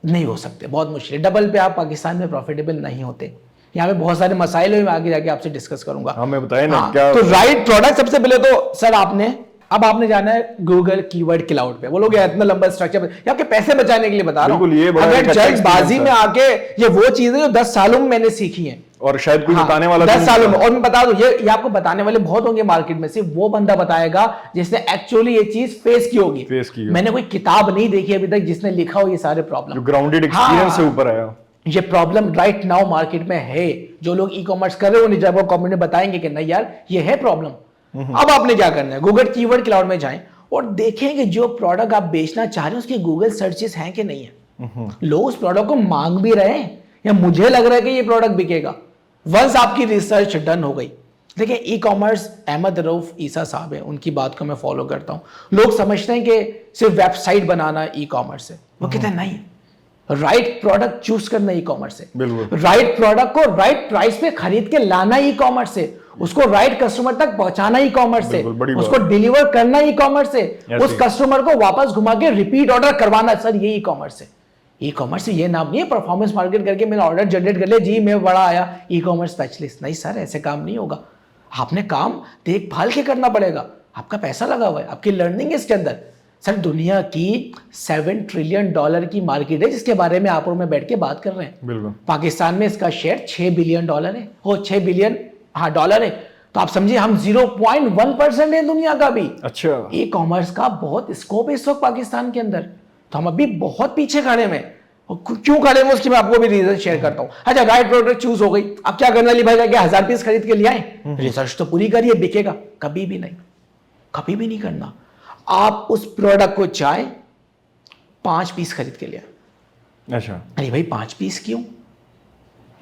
नहीं हो सकते, बहुत मुश्किल है। डबल पे आप पाकिस्तान में प्रॉफिटेबल नहीं होते। यहाँ पे बहुत सारे मसाइल है, मैं आगे जाके आपसे डिस्कस करूंगा। हमें बताइए ना हाँ, क्या। तो राइट प्रोडक्ट सबसे पहले तो सर आपने जाना है गूगल कीवर्ड क्लाउड पे। वो लोग इतना लंबा स्ट्रक्चर, ये आपके पैसे बचाने के लिए बता रहा बिल्कुल, ये हूँ। बड़ा एक अगर अच्छा जल्दबाजी में experience आके ये वो चीजें जो 10 सालों में मैंने सीखी हैं, और शायद कोई हाँ, बताने वाला 10 सालों में। और मैं बता दूं, ये आपको बताने वाले बहुत होंगे मार्केट में, सिर्फ वो बंदा बताएगा जिसने एक्चुअली ये चीज फेस की होगी। मैंने कोई किताब नहीं देखी अभी तक जिसने लिखा हो ये सारे प्रॉब्लम, जो ग्राउंडेड एक्सपीरियंस से ऊपर आया। ये प्रॉब्लम राइट नाउ मार्केट में है। जो लोग ई कॉमर्स कर रहे हो जब वो कमेंट में बताएंगे कि नहीं यार ये है प्रॉब्लम। अब आपने क्या करना है, गूगल कीवर्ड क्लाउड में जाएं और देखें कि जो प्रोडक्ट आप बेचना चाह रहे हैं उसकी गूगल सर्चेस हैं कि नहीं है। लोग उस प्रोडक्ट को मांग भी रहे हैं या मुझे लग रहा है कि ये प्रोडक्ट बिकेगा। वंस आपकी रिसर्च डन हो गई, देखिए ई कॉमर्स अहमद रऊफ ईसा साहब है, उनकी बात को मैं फॉलो करता हूं। लोग समझते हैं कि सिर्फ वेबसाइट बनाना ई कॉमर्स है, वो कहते हैं नहीं, राइट प्रोडक्ट चूज करना ई कॉमर्स है। राइट प्रोडक्ट को राइट प्राइस पे खरीद के लाना ई कॉमर्स है, उसको राइट कस्टमर तक पहुंचाना ई कॉमर्स है, उसको डिलीवर करना ई कॉमर्स है, उस कस्टमर को वापस घुमा के रिपीट ऑर्डर करवाना, सर ये ई कॉमर्स है। ई कॉमर्स ये नाम नहीं है परफॉर्मेंस मार्केट करके मेरा ऑर्डर जनरेट कर ले जी मैं बड़ा आया ई कॉमर्स स्पेशलिस्ट। नहीं सर, ऐसे काम नहीं होगा। आपने काम देखभाल के करना पड़ेगा, आपका पैसा लगा हुआ है, आपकी लर्निंग है इसके अंदर। सर दुनिया की $7 ट्रिलियन की मार्केट है जिसके बारे में आप और मैं बैठ के बात कर रहे हैं। बिल्कुल। पाकिस्तान में इसका शेयर $6 बिलियन है, वो $6 बिलियन डॉलर है। तो आप समझिए हम 0.1% है दुनिया का भी। अच्छा, ई कॉमर्स का बहुत स्कोप है इस वक्त पाकिस्तान के अंदर, तो हम अभी बहुत पीछे खड़े में। क्यों खड़े हैं उसकी मैं आपको भी रीजन शेयर करता हूं। अच्छा, राइट प्रोडक्ट चूज हो गई, अब क्या करना ली भाई, क्या 1000 पीस खरीद के लिए आए, रिसर्च तो पूरी करिए, बिकेगा? कभी भी नहीं, कभी भी नहीं करना। आप उस प्रोडक्ट को चाहे 5 पीस खरीद के लिए। अच्छा, अरे भाई 5 पीस क्यों,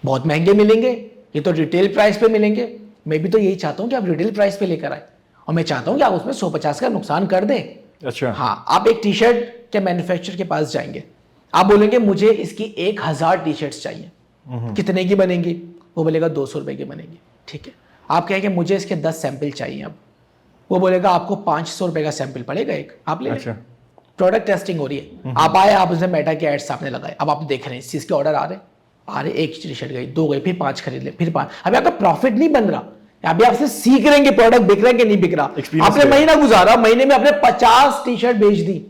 बहुत महंगे मिलेंगे, ये तो रिटेल प्राइस पे मिलेंगे। मैं भी तो यही चाहता हूं कि आप रिटेल प्राइस पे लेकर आए, और मैं चाहता हूं कि आप उसमें 150 का नुकसान कर दें। अच्छा, हाँ, आप एक टी शर्ट के मैन्युफैक्चरर के पास जाएंगे, आप बोलेंगे मुझे इसकी 1000 टी शर्ट्स चाहिए, कितने की बनेंगी? वो बोलेगा 200 रुपए की बनेगी। ठीक है, आप कहेंगे मुझे इसके 10 सैंपल चाहिए, अब वो बोलेगा आपको 500 रुपए का सैंपल पड़ेगा एक, आप ले। अच्छा, प्रोडक्ट टेस्टिंग हो रही है, आप आए, आप उसने मेटा के एड्स सामने लगाए, अब आप देख रहे हैं इस चीज के ऑर्डर आ रहे, एक टी शर्ट गई, 2 गई, फिर 5 खरीद ले, फिर 5। अभी आपका प्रॉफिट नहीं बन रहा, अभी आपसे सीख रहे हैं कि प्रोडक्ट बिक रहा है कि नहीं बिक रहा। आपने महीना गुजारा, महीने में आपने 50 टी शर्ट बेच दी,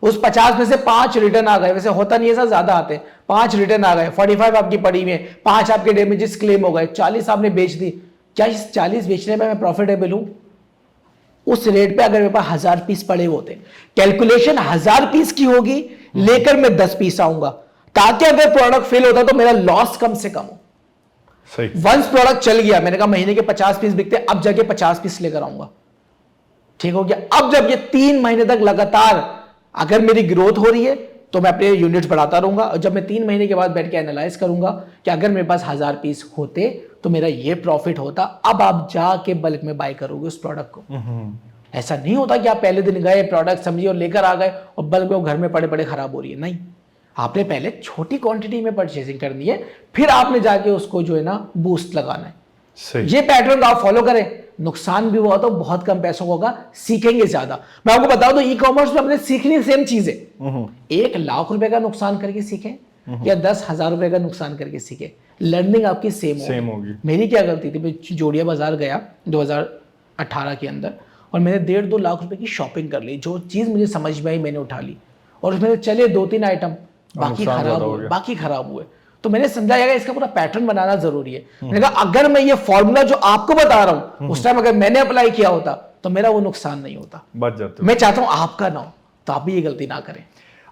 उस 50 में से 5 रिटर्न आ गए। वैसे होता नहीं है सर, ज्यादा आते हैं, 5 रिटर्न आ गए, 45 आपकी पड़ी हुई है, 5 आपके डैमेजेस क्लेम हो गए, 40 आपने बेच दी। क्या इस 40 बेचने में मैं प्रॉफिटेबल हूं? उस रेट पे अगर मेरे पास 1000 पीस पड़े होते, कैलकुलेशन 1000 पीस की होगी, लेकर मैं 10 पीस आऊंगा, ताकि अगर प्रोडक्ट फेल होता तो मेरा लॉस कम से कम हो। वंस प्रोडक्ट चल गया, मैंने कहा महीने के 50 पीस बिकते, अब जाके 50 पीस लेकर आऊंगा, ठीक हो गया। अब जब ये 3 महीने तक लगातार अगर मेरी ग्रोथ हो रही है तो मैं अपने यूनिट्स बढ़ाता रहूंगा, और जब मैं 3 महीने के बाद बैठ के एनालाइज करूंगा कि अगर मेरे पास 1000 पीस होते तो मेरा ये प्रॉफिट होता, अब आप जाके बल्क में बाय करोगे उस प्रोडक्ट को। ऐसा नहीं होता कि आप पहले दिन गए, प्रोडक्ट समझिए और लेकर आ गए और बल्क में वो घर में पड़े पड़े खराब हो रही है। नहीं, आपने पहले छोटी क्वांटिटी में परचेसिंग करनी है, फिर आपने जाके उसको जो है ना बूस्ट लगाना है। सही। ये पैटर्न आप फॉलो करें, नुकसान भी हुआ तो बहुत कम पैसों का होगा, सीखेंगे ज्यादा। मैं आपको बताऊं तो ई कॉमर्स में अपने सीखनी सेम चीज है, 1 लाख रुपए का नुकसान करके सीखें या 10,000 रुपए का नुकसान करके सीखें, लर्निंग आपकी सेम होगी। मेरी क्या गलती थी, मैं जोड़िया बाजार गया 2018 के अंदर और मैंने 1.5-2 लाख रुपए की शॉपिंग कर ली, जो चीज मुझे समझ में आई मैंने उठा ली, और उसमें चले 2-3 आइटम, बाकी खराब हुए। तो मैंने समझा जाएगा इसका पूरा पैटर्न बनाना जरूरी है। मैंने कहा अगर मैं ये फॉर्मूला जो आपको बता रहा हूं उस टाइम अगर मैंने अप्लाई किया होता तो मेरा वो नुकसान नहीं होता, बच जाता। मैं चाहता हूं आपका ना हो, तो आप भी ये गलती ना करें।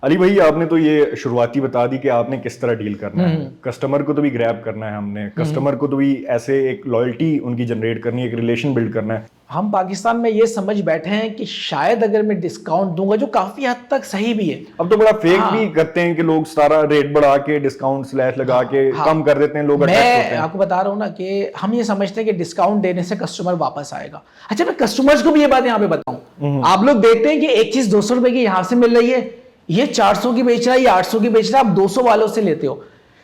अली भाई, आपने तो ये शुरुआती बता दी कि आपने किस तरह डील करना है, कस्टमर को तो भी ग्रैब करना है, हमने कस्टमर को तो भी ऐसे एक लॉयल्टी उनकी जनरेट करनी है, एक रिलेशन बिल्ड करना है। हम पाकिस्तान में ये समझ बैठे हैं कि शायद अगर मैं डिस्काउंट दूंगा, जो काफी हद तक सही भी है, अब तो बड़ा फेक भी करते हैं कि लोग सारा रेट बढ़ा के डिस्काउंट स्लैश लगा के कम कर देते हैं लोग। मैं आपको बता रहा हूँ ना कि हम ये समझते हैं कि डिस्काउंट देने से कस्टमर वापस आएगा। अच्छा, मैं कस्टमर्स को भी ये बात यहाँ पे बताऊं, आप लोग देखते हैं कि एक चीज 200 रुपए की यहाँ से मिल रही है, ये 400 की बेच रहा है, ये 800 की बेच रहा है, आप 200 वालों से लेते हो।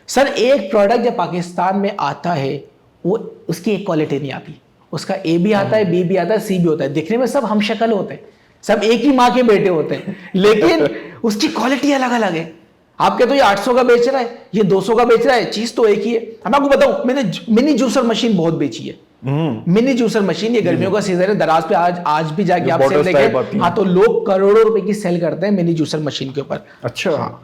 सर एक प्रोडक्ट जब पाकिस्तान में आता है वो उसकी एक क्वालिटी नहीं आती, उसका ए भी आता है, बी भी आता है, सी भी होता है, दिखने में सब हम शक्ल होते हैं, सब एक ही माँ के बेटे होते हैं, लेकिन उसकी क्वालिटी अलग अलग है। आपके तो ये 800 का बेच रहा है, ये 200 का बेच रहा है, चीज तो एक ही है। मैं आपको बताऊं, मैंने मिनी जूसर मशीन बहुत बेची है। मिनी जूसर मशीन, ये गर्मियों का सीजन है, दराज पे आज भी जाके आप सेल देखें, हाँ तो लोग करोड़ों रुपए की सेल करते हैं मिनी जूसर मशीन के ऊपर। अच्छा हाँ।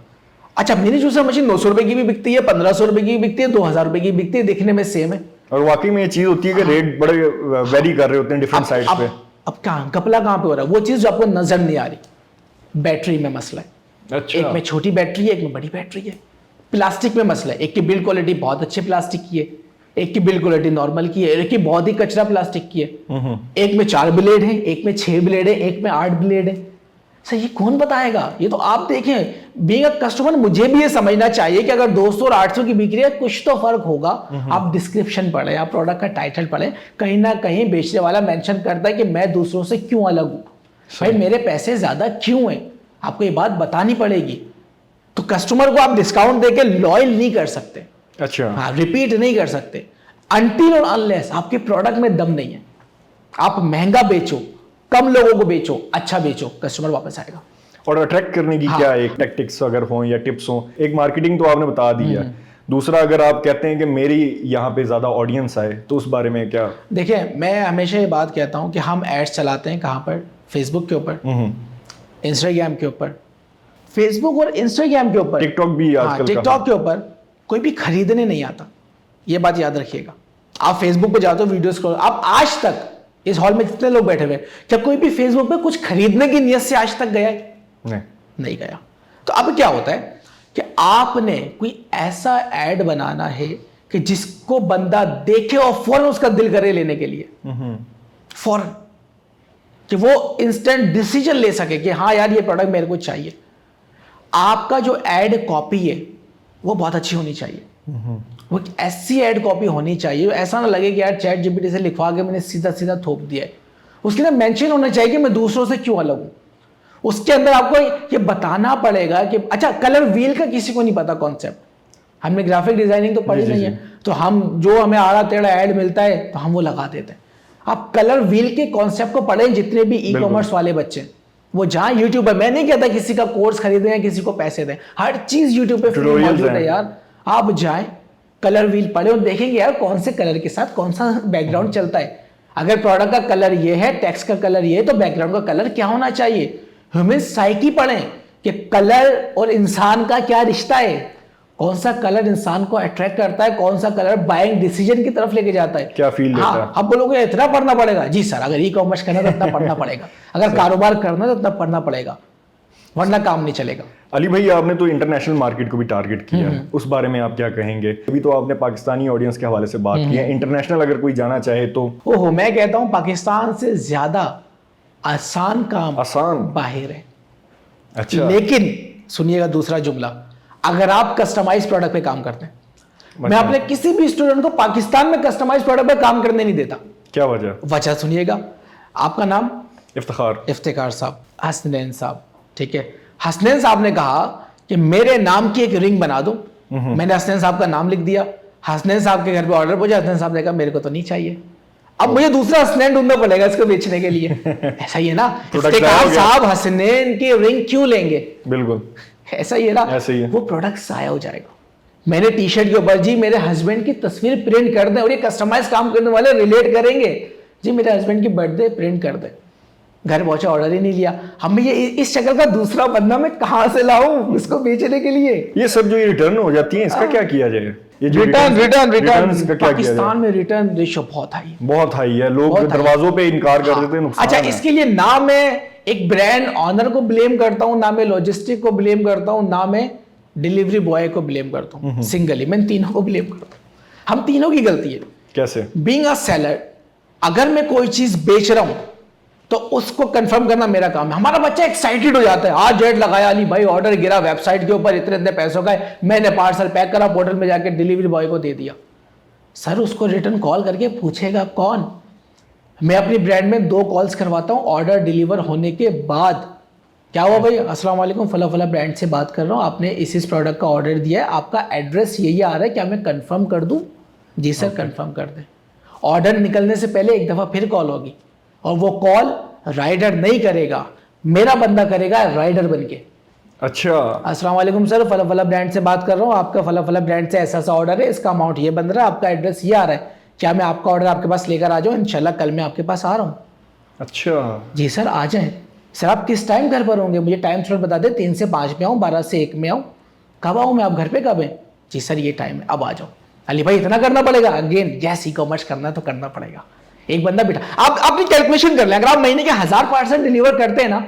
अच्छा, मिनी जूसर मशीन 900 रुपए की भी बिकती है, 1500 रुपए की भी बिकती है, 2000 रुपए की बिकती है, दिखने में सेम है। और वाकई में ये चीज होती है कि रेट बड़े वेरी कर रहे होते हैं डिफरेंट साइड्स पे। अब घपला कहाँ पे हो रहा है? वो चीज जो आपको नजर नहीं आ रही। बैटरी में मसला है, अच्छा। एक में छोटी बैटरी है, एक में बड़ी बैटरी है। प्लास्टिक में मसला है, एक की बिल्ड क्वालिटी बहुत अच्छे प्लास्टिक की है, एक की बिल्ड क्वालिटी नॉर्मल की है, एक की बहुत ही कचरा प्लास्टिक की है। एक में 4 ब्लेड है, एक में 6 ब्लेड है, एक में 8 ब्लेड है। सर ये कौन बताएगा? ये तो आप देखें, बीइंग अ कस्टमर मुझे भी ये समझना चाहिए कि अगर 200 और 800 की बिक्री है, कुछ तो फर्क होगा। आप डिस्क्रिप्शन पढ़े, आप प्रोडक्ट का टाइटल पढ़े, कहीं ना कहीं बेचने वाला मेंशन करता है कि मैं दूसरों से क्यों अलग हूं, भाई मेरे पैसे ज्यादा क्यों हैं, आपको ये बात बतानी पड़ेगी। तो कस्टमर को आप डिस्काउंट देके लॉयल नहीं कर सकते। अच्छा। हाँ, रिपीट नहीं कर सकते अनटिल और अनलेस आपके प्रोडक्ट में दम नहीं है। आप महंगा बेचो, कम लोगों को बेचो, अच्छा बेचो, कस्टमर वापस आएगा। और अट्रैक्ट करने की क्या एक टैक्टिक्स अगर हो या टिप्स हो? एक मार्केटिंग तो आपने बता दी है, दूसरा अगर आप कहते हैं कि मेरी यहाँ पे ज्यादा ऑडियंस आए तो उस बारे में क्या? देखिए, मैं हमेशा ये बात कहता हूँ कि हम एड्स चलाते हैं कहाँ पर? फेसबुक के ऊपर, इंस्टाग्राम के ऊपर, फेसबुक और इंस्टाग्राम के ऊपर, टिकटॉक भी आजकल टिकटॉक के ऊपर कोई भी खरीदने नहीं आता, ये बात याद रखिएगा। आप फेसबुक पे जाते हो, वीडियो स्क्रॉल, आप आज तक इस हॉल में जितने लोग बैठे हुए, क्या कोई भी फेसबुक पे कुछ खरीदने की नियत से आज तक गया है? नहीं गया। तो अब क्या होता है कि आपने कोई ऐसा ऐड बनाना है कि जिसको बंदा देखे और फौरन उसका दिल करे लेने के लिए, फौरन, कि वो इंस्टेंट डिसीजन ले सके कि हाँ यार ये प्रोडक्ट मेरे को चाहिए। आपका जो ऐड कॉपी है वो बहुत अच्छी होनी चाहिए। वो ऐसी ऐड कॉपी होनी चाहिए, ऐसा ना लगे कि यार चैट जीपीटी से लिखवा के मैंने सीधा सीधा थोप दिया है। उसके अंदर मेंशन होना चाहिए कि मैं दूसरों से क्यों अलग हूं। उसके अंदर आपको ये बताना पड़ेगा कि अच्छा, कलर व्हील का किसी को नहीं पता कॉन्सेप्ट, हमने ग्राफिक डिजाइनिंग तो पढ़ी नहीं है, तो हम जो हमें आड़ा टेढ़ा ऐड मिलता है तो हम वो लगा देते हैं। आप कलर व्हील के कॉन्सेप्ट को पढ़ें, जितने भी ई कॉमर्स वाले बच्चे, वो जहां यूट्यूब पर, मैं नहीं कहता किसी का कोर्स खरीदें या किसी को पैसे दें, हर चीज यूट्यूब पे फ्री मौजूद है यार। आप जाएं, कलर व्हील पढ़े और देखेंगे यार कौन से कलर के साथ कौन सा बैकग्राउंड चलता है। अगर प्रोडक्ट का कलर ये है, टेक्स्ट का कलर ये है, तो बैकग्राउंड का कलर क्या होना चाहिए। ह्यूमन साइकी पढ़ें कि कलर और इंसान का क्या रिश्ता है, कौन सा कलर इंसान को अट्रैक्ट करता है, कौन सा कलर बाइंग डिसीजन की तरफ लेके जाता है, क्या फील देता है। अब बोलोगे इतना पढ़ना पड़ेगा? जी सर, अगर ई कॉमर्स करना तो इतना पढ़ना पड़ेगा, अगर कारोबार करना तो इतना पढ़ना पड़ेगा, वरना काम नहीं चलेगा। अली भाई, आपने तो इंटरनेशनल मार्केट को भी टारगेट किया है, उस बारे में आप क्या कहेंगे? अभी तो आपने पाकिस्तानी ऑडियंस के हवाले से बात की है, इंटरनेशनल अगर कोई जाना चाहे तो? ओहो, मैं कहता हूं पाकिस्तान से ज्यादा आसान काम बाहर है। अच्छा। लेकिन सुनिएगा दूसरा जुमला, अगर आप कस्टमाइज प्रोडक्ट पे काम करते हैं, मैं अपने किसी भी स्टूडेंट को पाकिस्तान में कस्टमाइज प्रोडक्ट पे काम करने नहीं देता। क्या वजह? वजह सुनिएगा। आपका नाम? इफ्तिखार साहब, हसनैन साहब, ठीक है। हसनैन साहब ने कहा कि मेरे नाम की एक रिंग बना दो। मैंने हसनैन साहब का नाम लिख दिया, हसनैन साहब के घर पे ऑर्डर पहुंचा, हसनैन साहब ने कहा मेरे को तो नहीं चाहिए, अब मुझे दूसरा हसनैन ढूंढना पड़ेगा इसको बेचने के लिए। ऐसा ही है ना, इफ्तिखार साहब हसनैन की रिंग क्यों लेंगे? बिल्कुल ऐसा ही है ना, ऐसे ही है। वो प्रोडक्ट साया हो जाएगा। मैंने टी शर्ट के ऊपर जी मेरे हस्बैंड की तस्वीर प्रिंट कर दें, और ये कस्टमाइज काम करने वाले रिलेट करेंगे, जी मेरे हस्बैंड की बर्थडे प्रिंट कर दे। घर पहुंचा, ऑर्डर ही नहीं लिया। हम ये इस शक्ल का दूसरा बंदा मैं कहां से लाऊं उसको बेचने के लिए? ये सब जो ये रिटर्न हो जाती है, इसका क्या किया जाए? ये जो रिटर्न पाकिस्तान में रिटर्न रेशियो बहुत हाई है, लोग दरवाजों पे इनकार कर देते हैं। अच्छा, इसके लिए ना मैं एक ब्रांड ऑनर को ब्लेम करता हूं, ना मैं लॉजिस्टिक को ब्लेम करता हूं, ना मैं डिलीवरी बॉय को ब्लेम करता हूं, सिंगली मैं तीनों को ब्लेम करता हूं। हम तीनों की गलती है। कैसे? बीइंग अ सेलर, अगर मैं कोई चीज बेच रहा हूं तो उसको कंफर्म करना मेरा काम है। हमारा बच्चा एक्साइटेड हो जाता है, आज एड लगाया अली भाई, ऑर्डर गिरा वेबसाइट के ऊपर, इतने इतने पैसों का है, मैंने पार्सल पैक करा, पोर्टल में जाके डिलीवरी बॉय को दे दिया। सर उसको रिटर्न कॉल करके पूछेगा कौन? मैं अपनी ब्रांड में 2 कॉल्स करवाता हूं ऑर्डर डिलीवर होने के बाद। क्या हुआ भाई, अस्सलाम वालेकुम, फला फला ब्रांड से बात कर रहा हूं, आपने इस प्रोडक्ट का ऑर्डर दिया है, आपका एड्रेस यही आ रहा है, क्या मैं कंफर्म कर दूं? जी सर कंफर्म कर दें। ऑर्डर निकलने से पहले एक दफा फिर कॉल होगी, और वो कॉल राइडर नहीं करेगा, मेरा बंदा करेगा राइडर बन के। अच्छा, अस्सलाम वालेकुम सर, फला फला ब्रांड से बात कर रहा हूँ, आपका फला फला ब्रांड से ऐसा ऐसा ऑर्डर है, इसका अमाउंट ये बन रहा है, आपका एड्रेस ये आ रहा है, क्या मैं आपका ऑर्डर आपके पास लेकर आ जाऊँ? इंशाल्लाह कल मैं आपके पास आ रहा हूँ। अच्छा, जी सर आ जाएं। सर आप किस टाइम घर पर होंगे? मुझे टाइम स्लॉट बता दें, 3 से 5 में आऊँ, 12 से 1 में आऊँ, कब आऊँ मैं? आप घर पे कब हैं? जी सर ये टाइम है, अब आ जाओ। अली भाई इतना करना पड़ेगा? अगेन यस, ई कॉमर्स करना है तो करना पड़ेगा। एक बंदा बिठा, आप अपनी कैलकुलेशन कर लें, अगर आप महीने के 1000 पार्सल डिलीवर करते हैं ना,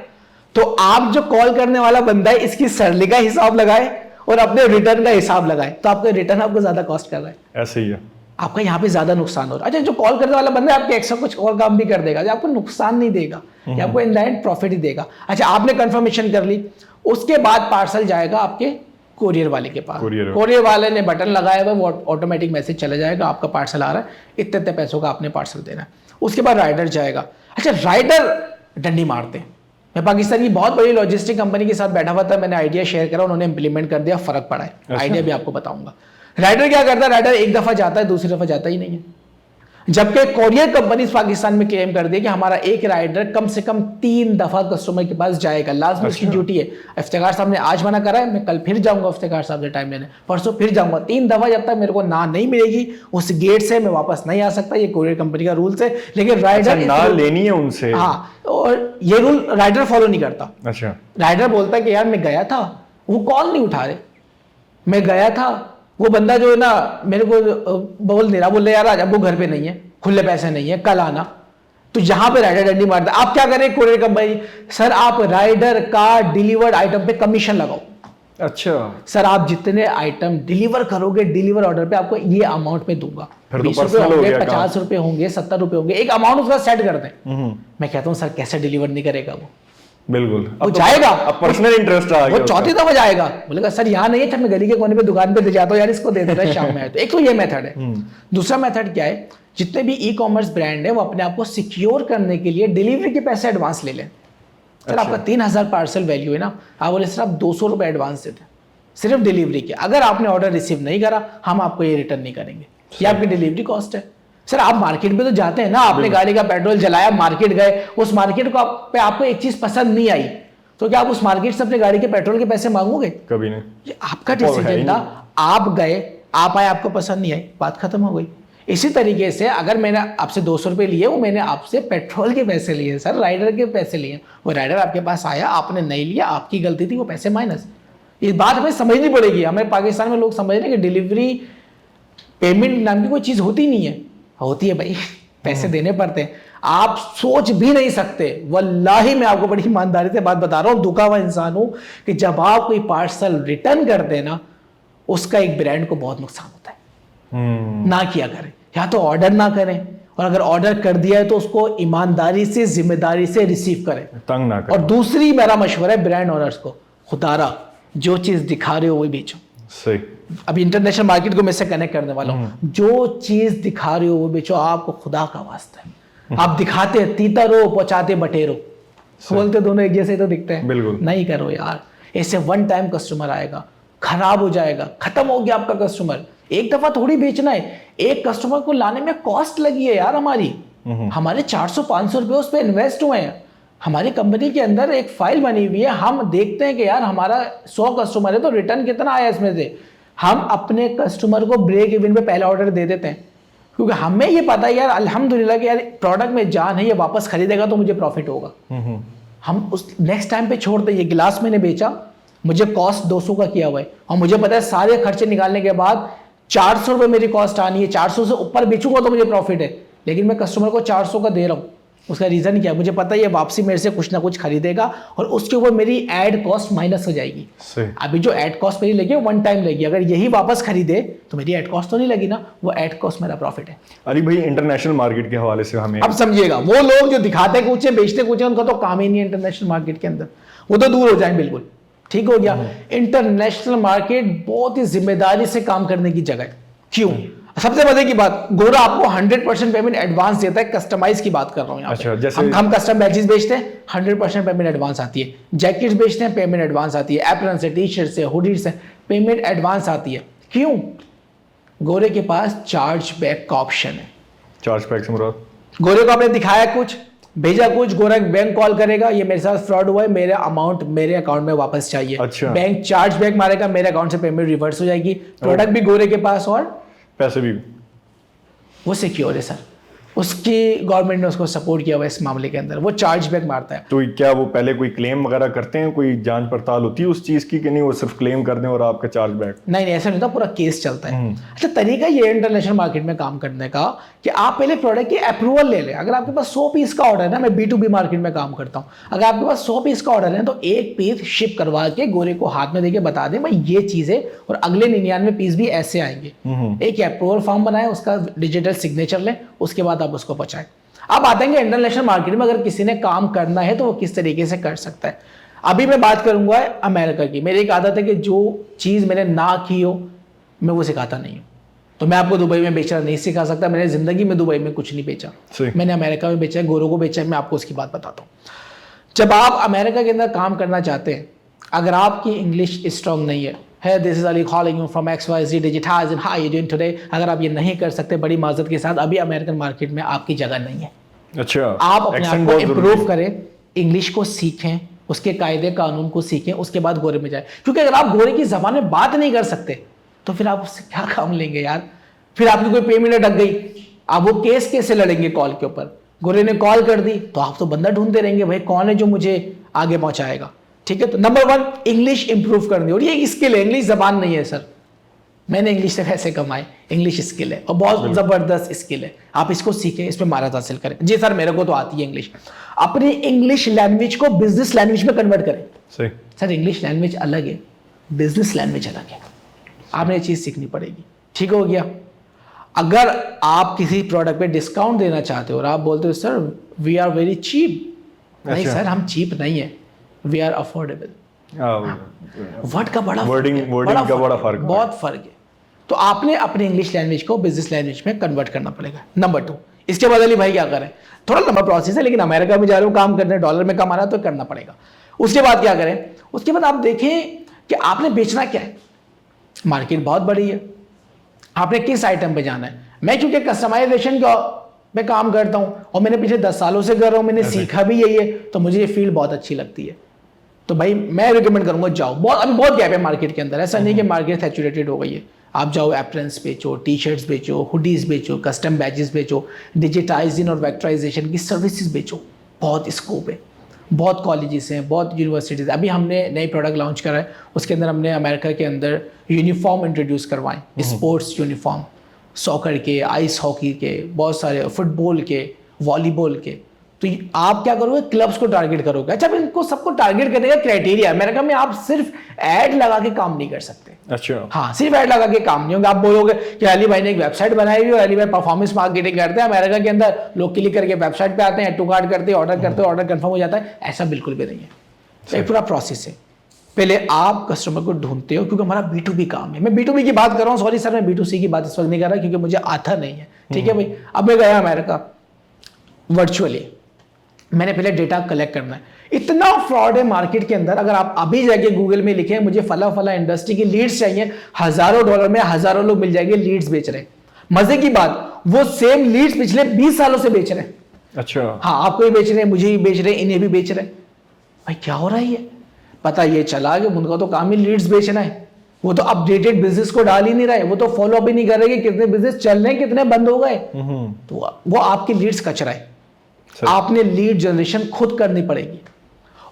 तो आप जो कॉल करने वाला बंदा है इसकी सैलरी का हिसाब लगाए और अपने रिटर्न का हिसाब लगाए, तो आपका रिटर्न आपको ज्यादा कॉस्ट कर रहा है, ऐसे ही है। आपका यहाँ पे ज्यादा नुकसान हो रहा है। अच्छा, जो कॉल करने वाला बंदा है आपके एक्स्ट्रा कुछ और काम भी कर देगा, जो आपको नुकसान नहीं देगा, ये आपको इन द एंड प्रॉफिट ही देगा। अच्छा, आपने कंफर्मेशन कर ली, उसके बाद पार्सल जाएगा आपके कोरियर वाले के पास। कोरियर वाले ने बटन लगाया हुआ, वो ऑटोमेटिक मैसेज चला जाएगा, आपका पार्सल आ रहा है, इतने इतने पैसों का आपने पार्सल देना है। उसके बाद राइडर जाएगा। अच्छा, राइडर डंडी मारते हैं। मैं पाकिस्तान की बहुत बड़ी लॉजिस्टिक कंपनी के साथ बैठा हुआ था, मैंने आइडिया शेयर करा, उन्होंने इंप्लीमेंट कर दिया, फर्क पड़ा है। आइडिया भी आपको बताऊंगा। राइडर क्या करता है? राइडर एक दफा जाता है, दूसरी दफा जाता ही नहीं है। जबकि कोरियर कंपनी पाकिस्तान में क्लेम कर दी कि हमारा एक राइडर कम से कम 3 दफा कस्टमर के पास जाएगा, लाजमी उसकी ड्यूटी है। इफ्तिखार साहब ने आज मना करा है, मैं कल फिर जाऊंगा इफ्तिखार साहब से टाइम लेने, परसों फिर जाऊंगा। 3 दफा जब तक मेरे को ना नहीं मिलेगी उस गेट से, मैं वापस नहीं आ सकता। ये कोरियर कंपनी का रूल्स है, लेकिन राइडर ना लेनी है उनसे। हाँ, और ये रूल राइडर फॉलो नहीं करता। अच्छा, राइडर बोलता है कि यार मैं गया था, वो कॉल नहीं उठा रहे, मैं गया था, वो बंदा जो है ना मेरे को बोल दे रहा, बोल रहे यार आज अब वो घर पे नहीं है, खुले पैसे नहीं है, कल आना। तो यहां पे राइडर डंडी मारता है। आप क्या करें कोरियर कंपनी? सर आप राइडर का डिलीवर्ड आइटम पे कमीशन लगाओ। अच्छा, सर आप जितने आइटम डिलीवर करोगे, डिलीवर ऑर्डर पे आपको ये अमाउंट में दूंगा। फिर तो 20 रुपए पर्सनल हो होंगे, गया 50 रुपए होंगे, 70 रुपए होंगे, एक अमाउंट उसका सेट कर दें। मैं कहता हूँ सर कैसे डिलीवर नहीं करेगा वो? बिल्कुल, वो जाएगा, अब पर्सनल इंटरेस्ट आ गया, वो चौथी दफा जाएगा, बोलेगा सर यहाँ नहीं है, अच्छा मैं गली के कोने पे दुकान पे दे जाता हूँ यार, इसको दे देता है शाम में आए तो। एक तो ये मेथड है। दूसरा मेथड क्या है? जितने भी ई कॉमर्स ब्रांड है वो अपने आप को सिक्योर करने के लिए डिलीवरी के पैसे एडवांस ले लें। सर आपका 3000 पार्सल वैल्यू है ना, आप बोले सर आप 200 रुपए एडवांस देते हैं सिर्फ डिलीवरी के, अगर आपने ऑर्डर रिसीव नहीं करा हम आपको ये रिटर्न नहीं करेंगे, ये आपकी डिलीवरी कॉस्ट है। सर आप मार्केट में तो जाते हैं ना, आपने गाड़ी का पेट्रोल जलाया, मार्केट गए, उस मार्केट को आपको एक चीज पसंद नहीं आई, तो क्या आप उस मार्केट से अपने गाड़ी के पेट्रोल के पैसे मांगोगे? कभी नहीं। ये आपका डिसीजन था, आप गए, आप आए, आपको पसंद नहीं आई, बात खत्म हो गई। इसी तरीके से अगर मैंने आपसे 200 रुपए लिए, वो मैंने आपसे पेट्रोल के पैसे लिए, सर राइडर के पैसे लिए, वो राइडर आपके पास आया, आपने नहीं लिया, आपकी गलती थी, वो पैसे माइनस। ये बात हमें समझनी पड़ेगी। हमें पाकिस्तान में लोग समझ रहे हैं कि डिलीवरी पेमेंट नाम की कोई चीज होती नहीं है। होती है भाई, पैसे देने पड़ते हैं। आप सोच भी नहीं सकते, वल्लाही मैं आपको बड़ी ईमानदारी से बात बता रहा हूँ, दुखा हुआ इंसान हूं, कि जब आप कोई पार्सल रिटर्न करते हैं ना, उसका एक ब्रांड को बहुत नुकसान होता है। ना किया करें, या तो ऑर्डर ना करें, और अगर ऑर्डर कर दिया है तो उसको ईमानदारी से, जिम्मेदारी से रिसीव करें, तंग ना करें। और दूसरी मेरा मशवरा है ब्रांड ओनर्स को, खुदारा जो चीज दिखा रहे हो वही बेचो। सही। अभी इंटरनेशनल मार्केट को मैं इससे कनेक्ट करने वाला हूँ, जो चीज दिखा रहे हो वो बेचो, आपको खुदा का वास्ता है। आप दिखाते तीतर हो, पहुंचाते बटेरो, बोलते दोनों एक जैसे तो दिखते हैं, बिल्कुल नहीं करो यार। ऐसे वन टाइम कस्टमर आएगा, खराब हो जाएगा, खत्म हो गया आपका कस्टमर। एक दफा थोड़ी बेचना है, एक कस्टमर को लाने में कॉस्ट लगी है यार हमारी, हमारे 400-500 रुपए उस पर इन्वेस्ट हुए हैं। हमारी कंपनी के अंदर एक फाइल बनी हुई है, हम देखते हैं कि यार हमारा 100 कस्टमर है तो रिटर्न कितना आया इसमें से, हम अपने कस्टमर को ब्रेक इवन पे पहला ऑर्डर दे देते हैं, क्योंकि हमें ये पता है यार अल्हम्दुलिल्लाह कि यार प्रोडक्ट में जान है, ये वापस खरीदेगा तो मुझे प्रॉफिट होगा। हम उस नेक्स्ट टाइम पे छोड़ दें, ये गिलास मैंने बेचा, मुझे कॉस्ट 200 का किया हुआ है, और मुझे पता है सारे खर्चे निकालने के बाद 400 रुपये मेरी कॉस्ट आनी है, 400 से ऊपर बेचूंगा तो मुझे प्रॉफिट है, लेकिन मैं कस्टमर को 400 का दे रहा हूँ। उसका रीज़न क्या है? मुझे पता है ये वापसी मेरे से कुछ ना कुछ खरीदेगा, और उसके ऊपर मेरी ऐड कॉस्ट माइनस हो जाएगी। अभी जो ऐड कॉस्ट मेरी लगी है वन टाइम लगी, अगर यही वापस खरीदे तो मेरी ऐड कॉस्ट तो नहीं लगी ना, वो ऐड कॉस्ट मेरा प्रॉफिट है। अली भाई, इंटरनेशनल मार्केट के हवाले से हमें अब समझिएगा, वो लोग जो दिखाते कुछ है, बेचते कुछ है, उनका तो काम ही नहीं है इंटरनेशनल मार्केट के अंदर, वो तो दूर हो जाए बिल्कुल। ठीक हो गया। इंटरनेशनल मार्केट बहुत ही जिम्मेदारी से काम करने की जगह है। क्यों? सबसे मजे की बात, गोरा आपको 100% पेमेंट एडवांस देता है। कस्टमाइज की बात कर रहा हूं यहाँ पे। जैसे हम कस्टम बैचेस बेचते हैं, 100% पेमेंट एडवांस आती है। जैकेट्स बेचते हैं, पेमेंट एडवांस आती है। एप्रन से, टी शर्ट से, हुडीज से पेमेंट एडवांस आती है। क्यों? गोरे के पास चार्ज बैक का ऑप्शन है। चार्ज बैक से मुराद? गोरे को आपने दिखाया कुछ, भेजा कुछ, गोरख बैंक कॉल करेगा, ये मेरे साथ फ्रॉड हुआ है, मेरा अमाउंट मेरे अकाउंट में वापस चाहिए। अच्छा। बैंक चार्ज बैक मारेगा, मेरे अकाउंट से पेमेंट रिवर्स हो जाएगी, प्रोडक्ट भी गोरे के पास और पैसे भी। वो सिक्योर है सर, उसकी गवर्नमेंट ने उसको सपोर्ट किया हुआ है इस मामले के अंदर, वो चार्ज बैक मारता है। तो क्या वो पहले कोई क्लेम वगैरह करते हैं, कोई जांच पड़ताल होती है उस चीज की कि नहीं, वो सिर्फ क्लेम कर दें और आपका चार्ज बैक? नहीं ऐसा नहीं होता, पूरा केस चलता है। अच्छा, तरीका ये इंटरनेशनल मार्केट में काम करने का कि आप पहले प्रोडक्ट की अप्रूवल ले लें। अगर आपके पास 100 पीस का ऑर्डर है ना, मैं B2B मार्केट में काम करता हूँ, अगर आपके पास 100 पीस का ऑर्डर है तो एक पीस शिप करवा के गोरे को हाथ में देके बता दें भाई ये चीज है, और अगले 99 पीस भी ऐसे आएंगे। एक अप्रूवल फॉर्म बनाए, उसका डिजिटल सिग्नेचर लें, उसके बाद आप उसको पहुंचाएं। अब आते हैं इंटरनेशनल मार्केट में अगर किसी ने काम करना है तो वो किस तरीके से कर सकता है। अभी मैं बात करूंगा अमेरिका की। मेरी एक आदत है कि जो चीज़ मैंने ना की हो मैं वो सिखाता नहीं हूँ। तो मैं आपको दुबई में बेचना नहीं सिखा सकता, मैंने जिंदगी में दुबई में कुछ नहीं बेचा, मैंने अमेरिका में बेचा है, गोरों को बेचा है, मैं आपको उसकी बात बताता हूँ। जब आप अमेरिका के अंदर काम करना चाहते हैं, अगर आपकी इंग्लिश स्ट्रांग नहीं है, Hey, this is Ali calling you from XYZ Digitize and how are you doing today? अगर आप ये नहीं कर सकते बड़ी माजरत के साथ, अभी अमेरिकन मार्केट में आपकी जगह नहीं है। अच्छा, आप अपने आप को इम्प्रूव करें, इंग्लिश को सीखें, उसके कायदे कानून को सीखें, उसके बाद गोरे में जाए। क्योंकि अगर आप गोरे की जबान में बात नहीं कर सकते तो फिर आप उससे क्या काम लेंगे यार। फिर आपकी कोई पेमेंट अटक गई, आप वो केस कैसे लड़ेंगे कॉल के ऊपर? गोरे ने कॉल कर दी तो आप तो बंदा ढूंढते रहेंगे, भाई कौन है जो मुझे आगे पहुंचाएगा। ठीक है, तो नंबर 1 इंग्लिश इंप्रूव करनी, और ये स्किल है, इंग्लिश जबान नहीं है सर। मैंने इंग्लिश से पैसे कमाए, इंग्लिश स्किल है और बहुत जबरदस्त स्किल है, आप इसको सीखें, इस पर महारत हासिल करें। जी सर मेरे को तो आती है इंग्लिश। अपनी इंग्लिश लैंग्वेज को बिजनेस लैंग्वेज में कन्वर्ट करें। सही। सर इंग्लिश लैंग्वेज अलग है, बिजनेस लैंग्वेज अलग है, आपने ये चीज सीखनी पड़ेगी। ठीक हो गया। अगर आप किसी प्रोडक्ट पे डिस्काउंट देना चाहते हो और आप बोलते हो sir we are very cheap, नहीं सर हम चीप नहीं है, वी आर अफोर्डेबल। वर्ड का बड़ा वर्डिंग का बड़ा फर्क, बहुत फर्क है। तो आपने अपनी इंग्लिश लैंग्वेज को बिजनेस लैंग्वेज में कन्वर्ट करना पड़ेगा। नंबर 2, इसके बाद अली भाई क्या करें, थोड़ा लंबा प्रोसेस है लेकिन अमेरिका में जा रहे हो काम करने, डॉलर में कमा रहा तो करना पड़ेगा। उसके बाद क्या करें, उसके बाद आप देखें कि आपने बेचना क्या है। मार्केट बहुत बड़ी है, आपने किस आइटम पे जाना है। मैं क्योंकि कस्टमाइजेशन का मैं काम करता हूं और मैंने पिछले 10 सालों से कर रहा हूं, मैंने सीखा भी यही है, तो मुझे ये फील्ड बहुत अच्छी लगती है। तो भाई मैं रिकमेंड करूंगा जाओ, अभी बहुत गैप है मार्केट के अंदर, ऐसा नहीं कि मार्केट सैचुरेटेड हो गई है। आप जाओ एप्रन्स बेचो, टी शर्ट्स बेचो, हुडीज बेचो, कस्टम बैजेस बेचो, डिजिटाइजिंग और वेक्टराइजेशन की सर्विसेज बेचो, बहुत स्कोप है, बहुत कॉलेजेस हैं, बहुत यूनिवर्सिटीज़। अभी हमने नई प्रोडक्ट लॉन्च करा है, उसके अंदर हमने अमेरिका के अंदर यूनिफॉर्म इंट्रोड्यूस करवाएं, स्पोर्ट्स यूनिफॉर्म, सॉकर के, आइस हॉकी के, बहुत सारे फुटबॉल के, वॉलीबॉल के। तो आप क्या करोगे, क्लब्स को टारगेट करोगे। अच्छा, इनको सबको टारगेट करने का क्राइटेरिया, अमेरिका में आप सिर्फ ऐड लगा के काम नहीं कर सकते। अच्छा, हाँ, सिर्फ ऐड लगा के काम नहीं होगा। आप बोलोगे कि अली भाई ने एक वेबसाइट बनाई हुई है, अली भाई परफॉर्मेंस मार्केटिंग करते हैं, अमेरिका के अंदर लोग क्लिक करके वेबसाइट पे आते हैं, ऐड टू कार्ट करते हैं, ऑर्डर करते हैं, ऑर्डर कंफर्म हो जाता है, ऐसा बिल्कुल भी नहीं है। तो एक पूरा प्रोसेस है। पहले आप कस्टमर को ढूंढते हो, क्योंकि हमारा B2B काम है। मैं B2B की बात कर रहा हूँ, सॉरी सर मैं B2C की बात इस वक्त नहीं कर रहा क्योंकि मुझे आता नहीं है। ठीक है भाई, अब मैं गया अमेरिका वर्चुअली, मैंने पहले डेटा कलेक्ट करना है। इतना फ्रॉड है मार्केट के अंदर, अगर आप अभी जाके गूगल में लिखें मुझे फला फला इंडस्ट्री की लीड्स चाहिए, हजारों डॉलर में हजारों लोग मिल जाएंगे लीड्स बेच रहे हैं। मजे की बात, वो सेम लीड्स पिछले 20 सालों से बेच रहे हैं। अच्छा, हाँ, आपको भी बेच रहे हैं, मुझे भी बेच रहे हैं, इन्हें भी बेच रहे हैं। भाई क्या हो रहा है ये? पता ये चला कि उनका तो काम ही लीड्स बेचना है, वो तो अपडेटेड बिजनेस को डाल ही नहीं रहे, वो तो फॉलो अप ही नहीं कर रहे कि कितने बिजनेस चल रहे हैं, कितने बंद हो गए। तो वो आपकी लीड्स कचरा है। आपने लीड जनरेशन खुद करनी पड़ेगी,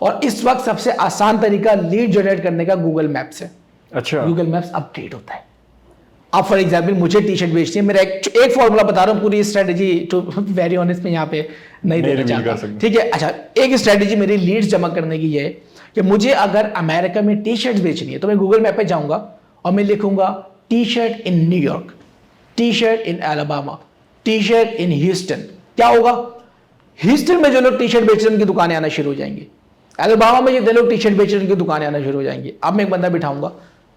और इस वक्त सबसे आसान तरीका लीड जनरेट करने का गूगल मैप्स है। अच्छा, गूगल मैप्स अपडेट होता है। अब फॉर एग्जाम्पल मुझे टी शर्ट बेचनी है, मेरा एक फॉर्मूला बता रहा हूँ, पूरी स्ट्रेटेजी टू वेरी ऑनेस्ट में यहाँ पे नहीं देना चाहता, ठीक है। अच्छा, एक स्ट्रेटेजी मेरी लीड्स जमा करने की है कि मुझे अगर अमेरिका में टी शर्ट बेचनी है तो मैं गूगल मैप पे जाऊंगा और मैं लिखूंगा T shirt in New York, T shirt in Alabama, T shirt in Houston. क्या होगा, ह्यूस्टन में जो लोग टी शर्ट बेच रहे हैं उनकी दुकानें आना शुरू हो जाएंगी, अलाबामा में जो लोग टी शर्ट बेच रहे हैं उनकी दुकानें आना शुरू हो जाएंगी। अब मैं एक बंदा बिठाऊंगा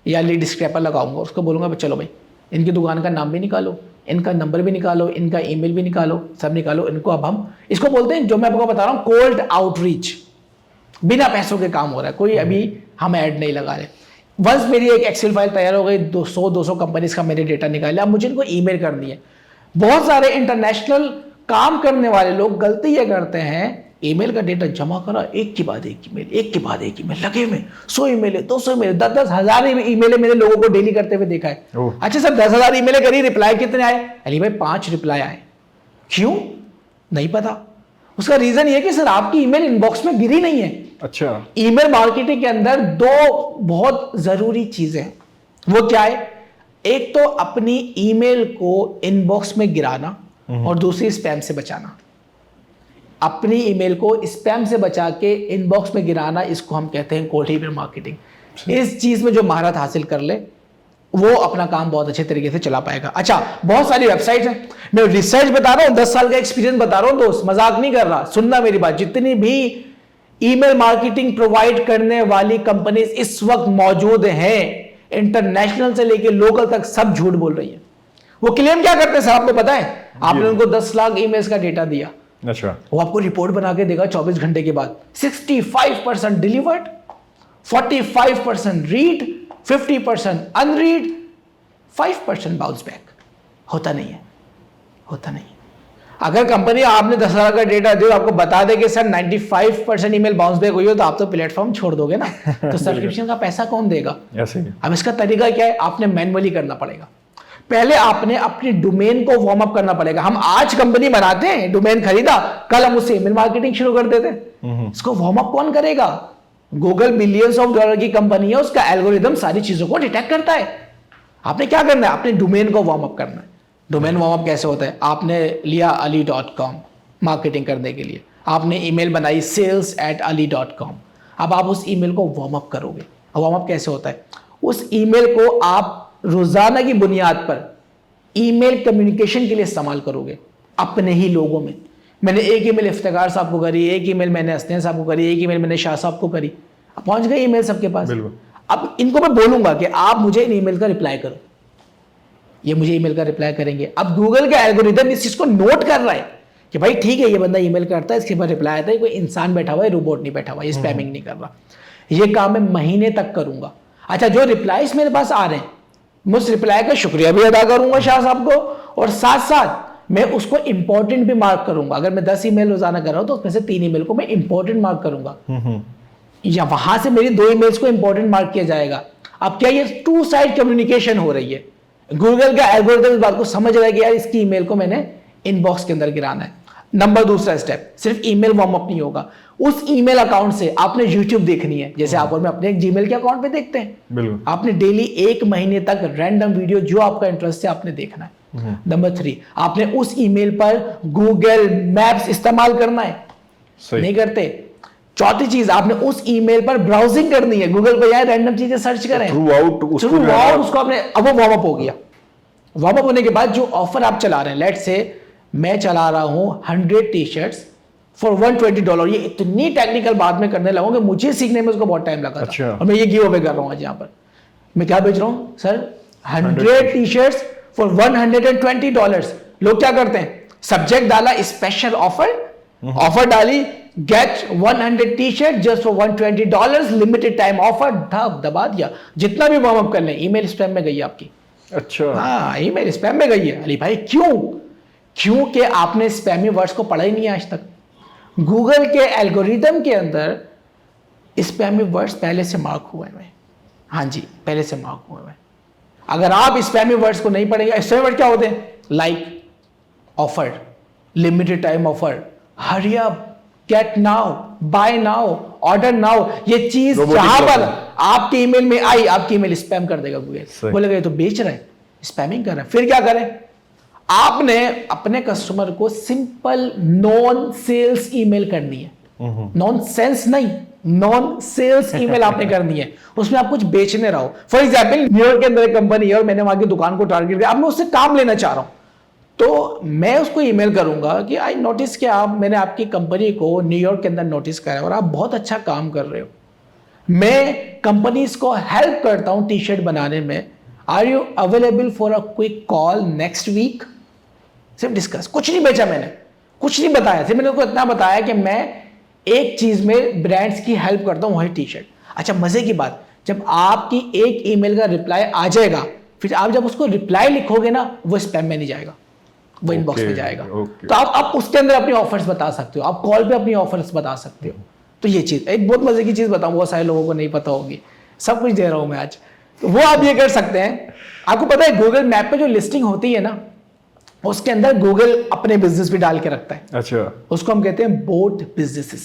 या लीड स्क्रैपर लगाऊंगा, उसको बोलूंगा चलो भाई इनकी दुकान का नाम भी निकालो, इनका नंबर भी निकालो, इनका ईमेल भी निकालो, सब निकालो इनको। अब हम इसको बोलते हैं, जो मैं आपको बता रहा हूँ, कोल्ड आउटरीच। बिना पैसों के काम हो रहा है, कोई अभी हम ऐड नहीं लगा रहे। वंस मेरी एक एक्सेल फाइल तैयार हो गई, 200 कंपनीज का मैंने डेटा निकाला, अब मुझे इनको ईमेल करनी है। बहुत सारे इंटरनेशनल काम करने वाले लोग गलती ये करते हैं, ईमेल का डेटा जमा करा, एक के बाद एक ईमेल, एक के बाद एक ईमेल, लगे में 100 ईमेल, 200 ईमेल, 10,000 ईमेल मैंने लोगों को डेली करते हुए देखा है। अच्छा सर 10,000 ईमेल करी, रिप्लाई कितने आए? अली भाई 5 रिप्लाई आए। क्यों? नहीं पता। उसका रीजन ये कि सर आपकी ईमेल इनबॉक्स में गिरी नहीं है। अच्छा, ईमेल मार्केटिंग के अंदर 2 बहुत जरूरी चीजें हैं। वो क्या है? एक तो अपनी ईमेल को इनबॉक्स में गिराना और दूसरी स्पैम से बचाना। अपनी ईमेल को स्पैम से बचा के इनबॉक्स में गिराना, इसको हम कहते हैं कोल्ड ईमेल मार्केटिंग। इस चीज में जो महारत हासिल कर ले वो अपना काम बहुत अच्छे तरीके से चला पाएगा। अच्छा, बहुत सारी वेबसाइट्स हैं, मैं रिसर्च बता रहा हूं, 10 साल का एक्सपीरियंस बता रहा हूं दोस्त, मजाक नहीं कर रहा, सुनना मेरी बात। जितनी भी ईमेल मार्केटिंग प्रोवाइड करने वाली कंपनीज इस वक्त मौजूद हैं, इंटरनेशनल से लेके लोकल तक, सब झूठ बोल रही है। वो क्लेम क्या करते हैं सर आपको पता है? आपने उनको 10 लाख ईमेल्स का डेटा दिया, अच्छा, वो आपको रिपोर्ट बना के देगा 24 घंटे के बाद, 65% delivered, 45% read, 50% unread, 5% bounce back. होता नहीं है, होता नहीं है। अगर कंपनी आपने 10,000 का डेटा दिया, आपको बता दे कि सर 95% ईमेल बाउंस बैक हुई हो, तो आप तो प्लेटफॉर्म छोड़ दोगे ना। तो सब्सक्रिप्शन का पैसा कौन देगा? ऐसे ही। अब इसका तरीका क्या है? आपने मैनुअली करना पड़ेगा। पहले आपने अपनी डोमेन को वार्म अप करना पड़ेगा। हम आज कंपनी बनाते हैं, डोमेन खरीदा, कल हम उससे ईमेल मार्केटिंग शुरू कर देते हैं। इसको वार्म अप कौन करेगा? गूगल बिलियंस ऑफ डॉलर की कंपनी है, उसका एल्गोरिदम सारी चीजों को डिटेक्ट करता है। आपने क्या करना है? अपने डोमेन को वार्म अप करना है। डोमेन वार्म अप कैसे होता है? आपने लिया ali.com मार्केटिंग करने के लिए, आपने ईमेल बनाई sales@ali.com। अब आप उस ईमेल को वार्म अप करोगे। वार्म अप कैसे होता है? उस ईमेल को आप रोजाना की बुनियाद पर ईमेल कम्युनिकेशन के लिए इस्तेमाल करोगे अपने ही लोगों में। मैंने एक ईमेल इफ्तिकार साहब को करी, एक ईमेल मैंने हसनैन साहब को करी, एक ईमेल मैंने शाह साहब को करी, अब पहुंच गए ईमेल सबके पास। अब इनको मैं बोलूंगा कि आप मुझे इन ईमेल का रिप्लाई करो, ये मुझे ईमेल का रिप्लाई करेंगे। अब गूगल का एल्गोरिदम इस चीज को नोट कर रहा है कि भाई ठीक है, ये बंदा ईमेल करता है, इसके बाद रिप्लाई आता है, कोई इंसान बैठा हुआ है, रोबोट नहीं बैठा हुआ है, स्पैमिंग नहीं कर रहा। ये काम मैं महीने तक करूंगा। अच्छा, जो रिप्लाईज मेरे पास आ रहे हैं, मैं उस रिप्लाई का शुक्रिया भी अदा करूंगा शाह साहब को, और साथ साथ मैं उसको इंपॉर्टेंट भी मार्क करूंगा। अगर मैं 10 ईमेल रोजाना कर रहा हूं तो उसमें से 3 ईमेल को मैं इंपॉर्टेंट मार्क करूंगा, या वहां से मेरी 2 ईमेल्स को इंपॉर्टेंट मार्क किया जाएगा। अब क्या ये 2 साइड कम्युनिकेशन हो रही है? गूगल का एल्गोरिथम इस बात को समझ रहा है कि यार इसकी ईमेल को मैंने इनबॉक्स के अंदर गिराना है। नंबर दूसरा स्टेप, सिर्फ ईमेल वार्म अप नहीं होगा, उस ईमेल अकाउंट से आपने यूट्यूब देखनी है, जैसे आप और मैं अपने एक जीमेल के अकाउंट पे देखते हैं। बिल्कुल। आपने डेली 1 महीने तक रैंडम वीडियो जो आपका इंटरेस्ट है आपने देखना है। नंबर 3, आपने उस ईमेल पर गूगल मैप्स इस्तेमाल करना है। सही। नहीं करते। चौथी चीज, आपने उस ईमेल पर ब्राउजिंग करनी है, गूगल पर यार रैंडम चीजें सर्च करें थ्रू आउट उसको आपने, अब वो वार्म अप हो गया। वार्म अप होने के बाद जो ऑफर आप चला रहे हैं, लेट्स से मैं चला रहा हूं 100 टी-शर्ट्स फॉर $120। ये इतनी टेक्निकल बात में करने लगा कि मुझे सीखने में उसको बहुत टाइम लगा था, और मैं ये गिव अवे कर रहा हूं आज। यहां पर मैं क्या बेच रहा हूं सर? 100 T-shirts for $120। लोग क्या करते हैं? सब्जेक्ट डाला स्पेशल ऑफर, ऑफर डाली get 100 T-shirt just for $120, limited time offer, दबा दिया। जितना भी वार्म अप कर लें, ईमेल स्पैम में गई आपकी। अच्छा, हाँ, ईमेल स्पैम में गई है। अली भाई क्यों? क्योंकि आपने स्पैमी वर्ड्स को पढ़ा ही नहीं आज तक। गूगल के एल्गोरिदम के अंदर स्पैमी वर्ड्स पहले से मार्क हुए हैं। हाँ जी, पहले से मार्क हुए हैं। अगर आप स्पैमी वर्ड्स को नहीं पढ़ेंगे, स्पैमी वर्ड क्या होते हैं? Like, offer, limited time offer, hurry up, get now, buy now, order now. ये चीज जहां पर आपके ईमेल में आई, आपकी ईमेल स्पैम कर देगा गूगल। बोलेगा ये तो बेच रहा है, स्पैमिंग कर रहा है। फिर क्या करें? आपने अपने कस्टमर को सिंपल नॉन सेल्स ईमेल करनी है। नॉन सेंस नहीं, नॉन सेल्स ईमेल आपने करनी है। उसमें आप कुछ बेचने रहो। फॉर एग्जाम्पल, न्यूयॉर्क के अंदर एक कंपनी है और मैंने वहां की दुकान को टारगेट किया, अब मैं उससे काम लेना चाह रहा हूं, तो मैं उसको ईमेल करूंगा कि आई नोटिस कि मैंने आपकी कंपनी को न्यूयॉर्क के अंदर नोटिस करा और आप बहुत अच्छा काम कर रहे हो। मैं कंपनीज को हेल्प करता हूं टी-शर्ट बनाने में। Are you available for a quick call next week? सिर्फ डिस्कस, कुछ नहीं बेचा मैंने, कुछ नहीं बताया। सिर्फ मैंने उनको इतना बताया कि मैं एक चीज में ब्रांड्स की हेल्प करता हूं, वही टी-शर्ट। अच्छा, मजे की बात, जब आपकी एक ईमेल का रिप्लाई आ जाएगा, फिर आप जब उसको रिप्लाई लिखोगे ना, वो स्पैम में नहीं जाएगा। वो इनबॉक्स Okay, में जाएगा। okay. तो आप उसके अंदर अपनी ऑफर्स बता सकते हो, आप कॉल पे अपनी ऑफर्स बता सकते हो। तो ये चीज़ एक बहुत मजे की चीज़ बताऊँ, बहुत सारे लोगों को नहीं पता होगी, सब कुछ दे रहा हूँ मैं आज। तो वो आप ये कर सकते हैं। आपको पता है गूगल मैप पे जो लिस्टिंग होती है ना, उसके अंदर गूगल अपने बिजनेस भी डाल के रखता है। अच्छा, उसको हम कहते हैं बोट बिजनेसेस।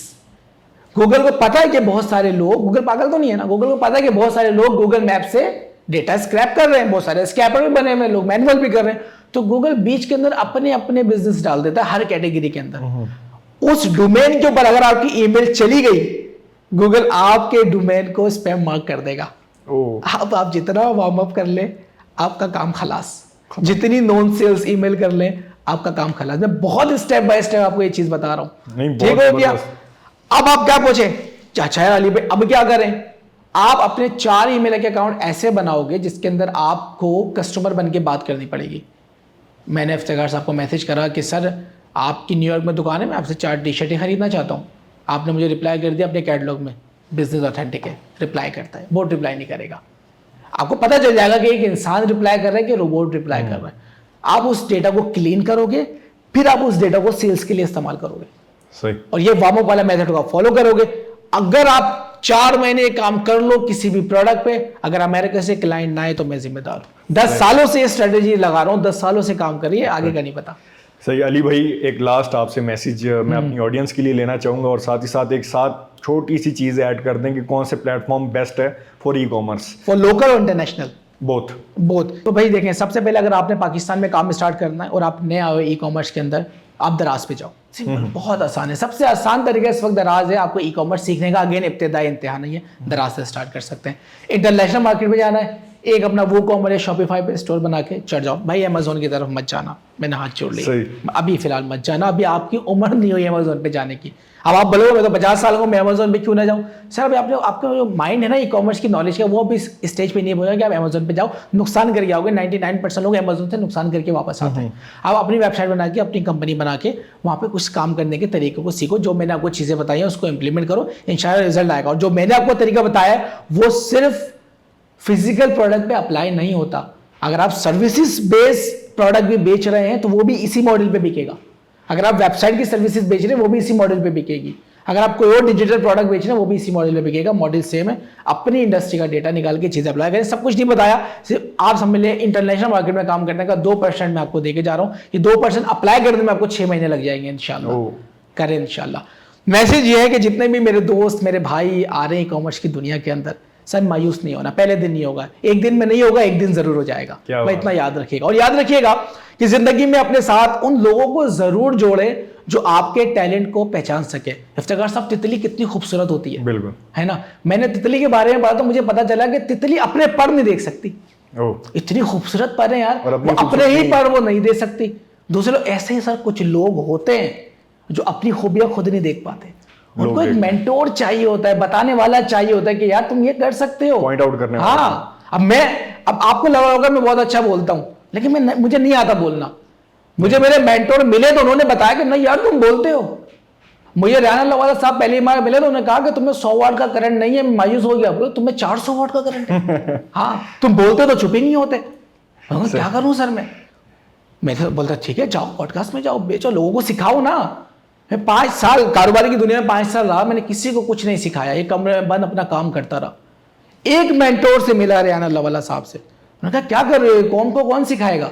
गूगल को पता है कि बहुत सारे लोग, गूगल पागल तो नहीं है ना, गूगल को पता है कि बहुत सारे लोग गूगल मैप से डेटा स्क्रैप कर रहे हैं, बहुत सारे स्क्रैपर भी बने हुए हैं, लोग मैनुअल भी कर रहे हैं। तो गूगल बीच के अंदर अपने अपने बिजनेस डाल देता है हर कैटेगरी के अंदर। उस डोमेन के ऊपर अगर आपकी ईमेल चली गई, गूगल आपके डोमेन को स्पैम मार्क कर देगा। अब आप जितना वार्म अप कर ले, आपका काम खलास। जितनी नॉन सेल्स ईमेल कर ले, आपका काम खलास। मैं बहुत स्टेप बाय स्टेप आपको ये चीज बता रहा हूं, ठीक हो गया। अब आप क्या पूछे, चाचा अली भाई अब क्या करें? आप अपने 4 ईमेल के अकाउंट ऐसे बनाओगे जिसके अंदर आपको कस्टमर बन के बात करनी पड़ेगी। मैंने इफ्तिखार साहब को मैसेज करा कि सर आपकी न्यूयॉर्क में दुकान है, मैं आपसे 4 टी शर्टें खरीदना चाहता हूँ। आपने मुझे रिप्लाई कर दिया अपने कैटलॉग में, बिजनेस ऑथेंटिक है, रिप्लाई करता है, बोट रिप्लाई नहीं करेगा। आपको पता चल जाएगा कि एक इंसान रिप्लाई कर रहा है कि रोबोट रिप्लाई कर रहा है। आप उस डेटा को क्लीन करोगे, फिर आप उस डेटा को सेल्स के लिए इस्तेमाल करोगे। सही। और ये वार्म अप वाला मेथड को फॉलो करोगे। अगर आप 4 महीने काम कर लो किसी भी प्रोडक्ट पे, अगर अमेरिका से क्लाइंट ना आए तो मैं जिम्मेदार हूं। 10 सालों से ये स्ट्रेटेजी लगा रहा हूं, 10 सालों से काम करिए, आगे का नहीं पता। सही। अली भाई एक लास्ट आपसे मैसेज मैं अपनी ऑडियंस के लिए लेना चाहूंगा, और साथ ही साथ एक साथ छोटी सी चीज ऐड कर दें कि कौन से प्लेटफॉर्म बेस्ट है for e commerce, for local और इंटरनेशनल बोथ। तो भाई देखें, सबसे पहले अगर आपने पाकिस्तान में काम स्टार्ट करना है और आप नए आए ई कॉमर्स के अंदर, आप दराज पे जाओ। सिंपल, बहुत आसान है। सबसे आसान तरीका इस वक्त दराज है आपको ई कॉमर्स सीखने का। अगेन इब्तिदाई इंतहा नहीं है, दराज से स्टार्ट कर सकते हैं। इंटरनेशनल मार्केट में जाना है, एक अपना वो कॉमर्स या शॉपिफाई पे स्टोर बना के चढ़ जाओ। भाई अमेजोन की तरफ मत जाना, मैंने हाथ जोड़ लिया, अभी फिलहाल मत जाना, अभी आपकी उम्र नहीं हुई अमेजोन पे जाने की। अब आप बोलोगे मैं तो 50 साल को मैं अमेजोन पे क्यों ना जाऊँ? सर अभी आपका जो माइंड है ना ई कॉमर्स की नॉलेज का, वो अभी इस स्टेज पे नहीं बोला कि आप अमेजोन पे जाओ, नुकसान करके आओगे। 99% लोग अमेजोन से नुकसान करके वापस आते हैं। आप अपनी वेबसाइट बना के, अपनी कंपनी बना के वहाँ पे कुछ काम करने के तरीके को सीखो। जो मैंने आपको चीज़ें बताई हैं उसको इंप्लीमेंट करो, इंशाल्लाह रिजल्ट आएगा। और जो मैंने आपको तरीका बताया है वो सिर्फ फिजिकल प्रोडक्ट पे अप्लाई नहीं होता। अगर आप सर्विसेज बेस्ड प्रोडक्ट भी बेच रहे हैं तो वो भी इसी मॉडल पे बिकेगा। अगर आप वेबसाइट की सर्विसेज बेच रहे हैं वो भी इसी मॉडल पे बिकेगी। अगर आप कोई और डिजिटल प्रोडक्ट बेच रहे हैं वो भी इसी मॉडल पे बिकेगा। मॉडल सेम है। अपनी इंडस्ट्री का डेटा निकाल के चीजें अप्लाई करें। सब कुछ नहीं बताया, सिर्फ आप समझ लें इंटरनेशनल मार्केट में काम करने का 2% मैं आपको देके जा रहा हूँ। ये 2% अप्लाई करने में आपको 6 महीने लग जाएंगे इंशाल्लाह। करें इंशाल्लाह। मैसेज ये है कि जितने भी मेरे दोस्त मेरे भाई आ रहे हैं ई कॉमर्स की दुनिया के अंदर, सर मायूस नहीं होना। पहले दिन नहीं होगा, एक दिन में नहीं होगा, एक दिन जरूर हो जाएगा। भाई इतना याद रखिएगा। और याद रखिएगा कि जिंदगी में अपने साथ उन लोगों को जरूर जोड़े जो आपके टैलेंट को पहचान सके। इफ्तिखार साहब, तितली कितनी खूबसूरत होती है, बिल्कुल है ना। मैंने तितली के बारे में पढ़ा तो मुझे पता चला कि तितली अपने पर नहीं देख सकती। इतनी खूबसूरत पर है यार, वो अपने ही पर वो नहीं दे सकती। दूसरे लोग ऐसे ही सर कुछ लोग होते हैं जो अपनी खूबियां खुद नहीं देख पाते। उनको एक मेंटोर चाहिए होता है, बताने वाला चाहिए होता है कि यार तुम ये कर सकते हो, पॉइंट आउट करने वाला। हाँ, अब आपको लगा होगा मैं बहुत अच्छा बोलता हूं, लेकिन मुझे नहीं आता बोलना। मुझे मेरे मेंटोर मिले तो उन्होंने बताया कि नहीं यार तुम बोलते हो। मुझे रियाना लवाला साहब पहली बार मिले तो उन्होंने कहा कि तुम्हें 100 वाट का करंट नहीं है। मैं मायूस हो गया, बोलो तुम्हें 400 वाट का करंट है। हाँ, तुम बोलते तो चुप ही नहीं होते। क्या करूं सर मैं तो बोलता ठीक है जाओ पॉडकास्ट में जाओ, बेचो, लोगों को सिखाओ ना। मैं 5 साल कारोबार की दुनिया में 5 साल रहा, मैंने किसी को कुछ नहीं सिखाया। एक कमरे में बंद अपना काम करता रहा। एक मेंटोर से मिला रियाना लवाला साहब से, उन्होंने कहा क्या कर रहे हो, कौन को कौन सिखाएगा,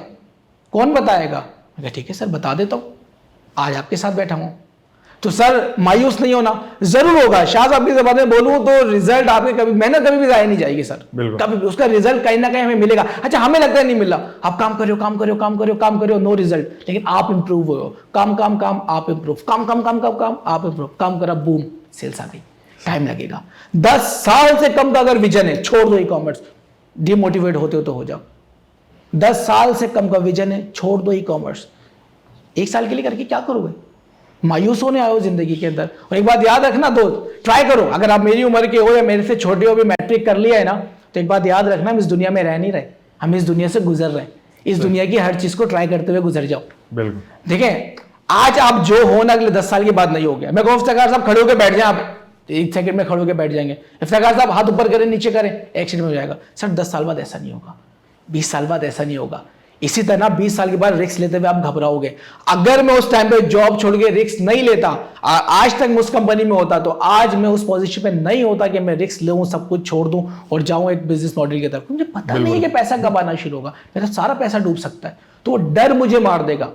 कौन बताएगा? मैं कहा ठीक है सर बता देता हूँ, आज आपके साथ बैठा हूँ। तो सर मायूस नहीं होना, जरूर होगा। शाह साहब की जबान में बोलूँ तो रिजल्ट आपके कभी मेहनत कभी भी जाया नहीं जाएगी सर, कभी भी उसका रिजल्ट कहीं ना कहीं हमें मिलेगा। अच्छा हमें लगता है नहीं मिला, आप काम करो काम करो काम करो काम करो, नो रिजल्ट, लेकिन आप इंप्रूव हो। काम काम काम आप इंप्रूव, काम काम काम काम काम आप इंप्रूव, काम करा बूम सेल्स आ गई। टाइम लगेगा। 10 साल से कम का अगर विजन है छोड़ दो ई कॉमर्स। डिमोटिवेट होते हो तो हो जाओ। 10 साल से कम का विजन है छोड़ दो ई कॉमर्स। 1 साल के लिए करके क्या करोगे? मायूस होने आए हो जिंदगी के अंदर। और एक बात याद रखना दोस्त, ट्राई करो। अगर आप मेरी उम्र के हो या मेरे से छोटे हो, भी मैट्रिक कर लिया है ना, तो एक बात याद रखना, हम इस दुनिया में रह नहीं रहे, हम इस दुनिया से गुजर रहे हैं। इस दुनिया की हर चीज को ट्राई करते हुए गुजर जाओ। बिल्कुल। देखें आज आप जो हो ना, अगले 10 साल के बाद नहीं हो गया। मैं कहूँ इफ्तिखार साहब खड़े होकर बैठ जाए, आप 1 सेकंड में खड़े होकर बैठ जाएंगे। इफ्तिखार साहब हाथ ऊपर करें नीचे करें, 1 सेकंड में हो जाएगा। सर 10 साल बाद ऐसा नहीं होगा, 20 साल बाद ऐसा नहीं होगा। इसी तरह 20 साल के बाद रिस्क लेते हुए आप घबराओगे। अगर मैं उस टाइम पे जॉब छोड़ के रिस्क नहीं लेता, आज तक मैं उस कंपनी में होता, तो आज मैं उस पोजीशन पे नहीं होता कि मैं रिस्क लूं, सब कुछ छोड़ दूं और जाऊं एक बिजनेस मॉडल की तरफ। मुझे पता नहीं है कि पैसा कब आना शुरू होगा, मेरा सारा पैसा डूब सकता है, तो वो डर मुझे मार देगा।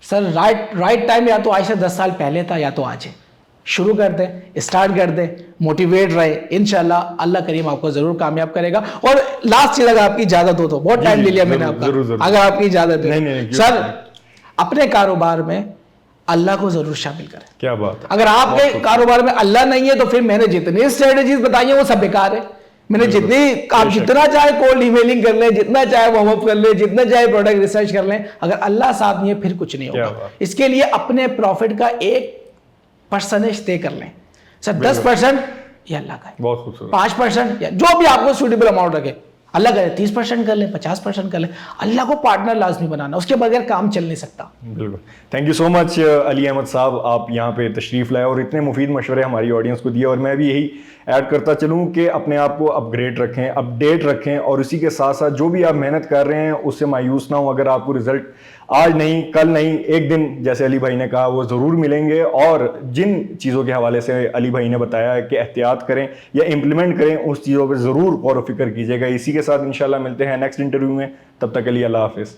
सर राइट टाइम या तो आज से 10 साल पहले था या तो आज है। शुरू कर दें, स्टार्ट कर दें, मोटिवेट रहे, इंशाल्लाह अल्लाह करीम आपको जरूर कामयाब करेगा। और लास्ट चीज, अगर आपकी इजाजत हो तो, बहुत टाइम ले लिया मैंने आपका, अगर आपकी इजाजत है सर, अपने कारोबार में अल्लाह को जरूर शामिल करें। क्या बात है। अगर आपके कारोबार में अल्लाह नहीं है तो फिर मैंने जितनी स्ट्रेटेजीज बताई है वो सब बेकार है। मैंने जितनी, आप जितना चाहे कोल्ड ईमेलिंग कर लें, जितना चाहे वार्म अप कर लें, जितना चाहे प्रोडक्ट रिसर्च कर लें, अगर अल्लाह साथ नहीं है फिर कुछ नहीं होगा। इसके लिए अपने प्रॉफिट का 1% तय कर लें। सर 10% ये अल्लाह का है, बहुत खूबसूरत, 5% या जो भी आपको सूटेबल अमाउंट रखे, अल्लाह करे 30% कर लें, 50% कर लें, अल्लाह को पार्टनर लाजमी बनाना, उसके बगैर काम चल नहीं सकता। बिल्कुल। Thank you so much Ali Ahmed साहब, आप यहाँ पे तशरीफ़ लाए और इतने मुफीद मशवरे हमारी ऑडियंस को दिए। और मैं भी यही ऐड करता चलूँ कि अपने आप को अपग्रेड रखें, अपडेट रखें, और इसी के साथ साथ जो भी आप मेहनत कर रहे हैं उससे मायूस ना हो। अगर आपको रिजल्ट आज नहीं, कल नहीं, एक दिन जैसे अली भाई ने कहा वो ज़रूर मिलेंगे। और जिन चीज़ों के हवाले से अली भाई ने बताया कि एहतियात करें या इम्प्लीमेंट करें, उस चीज़ों पर ज़रूर गौर व फिक्र कीजिएगा। इसी के साथ इंशाल्लाह मिलते हैं नेक्स्ट इंटरव्यू में, तब तक के लिए अल्लाह हाफिज़।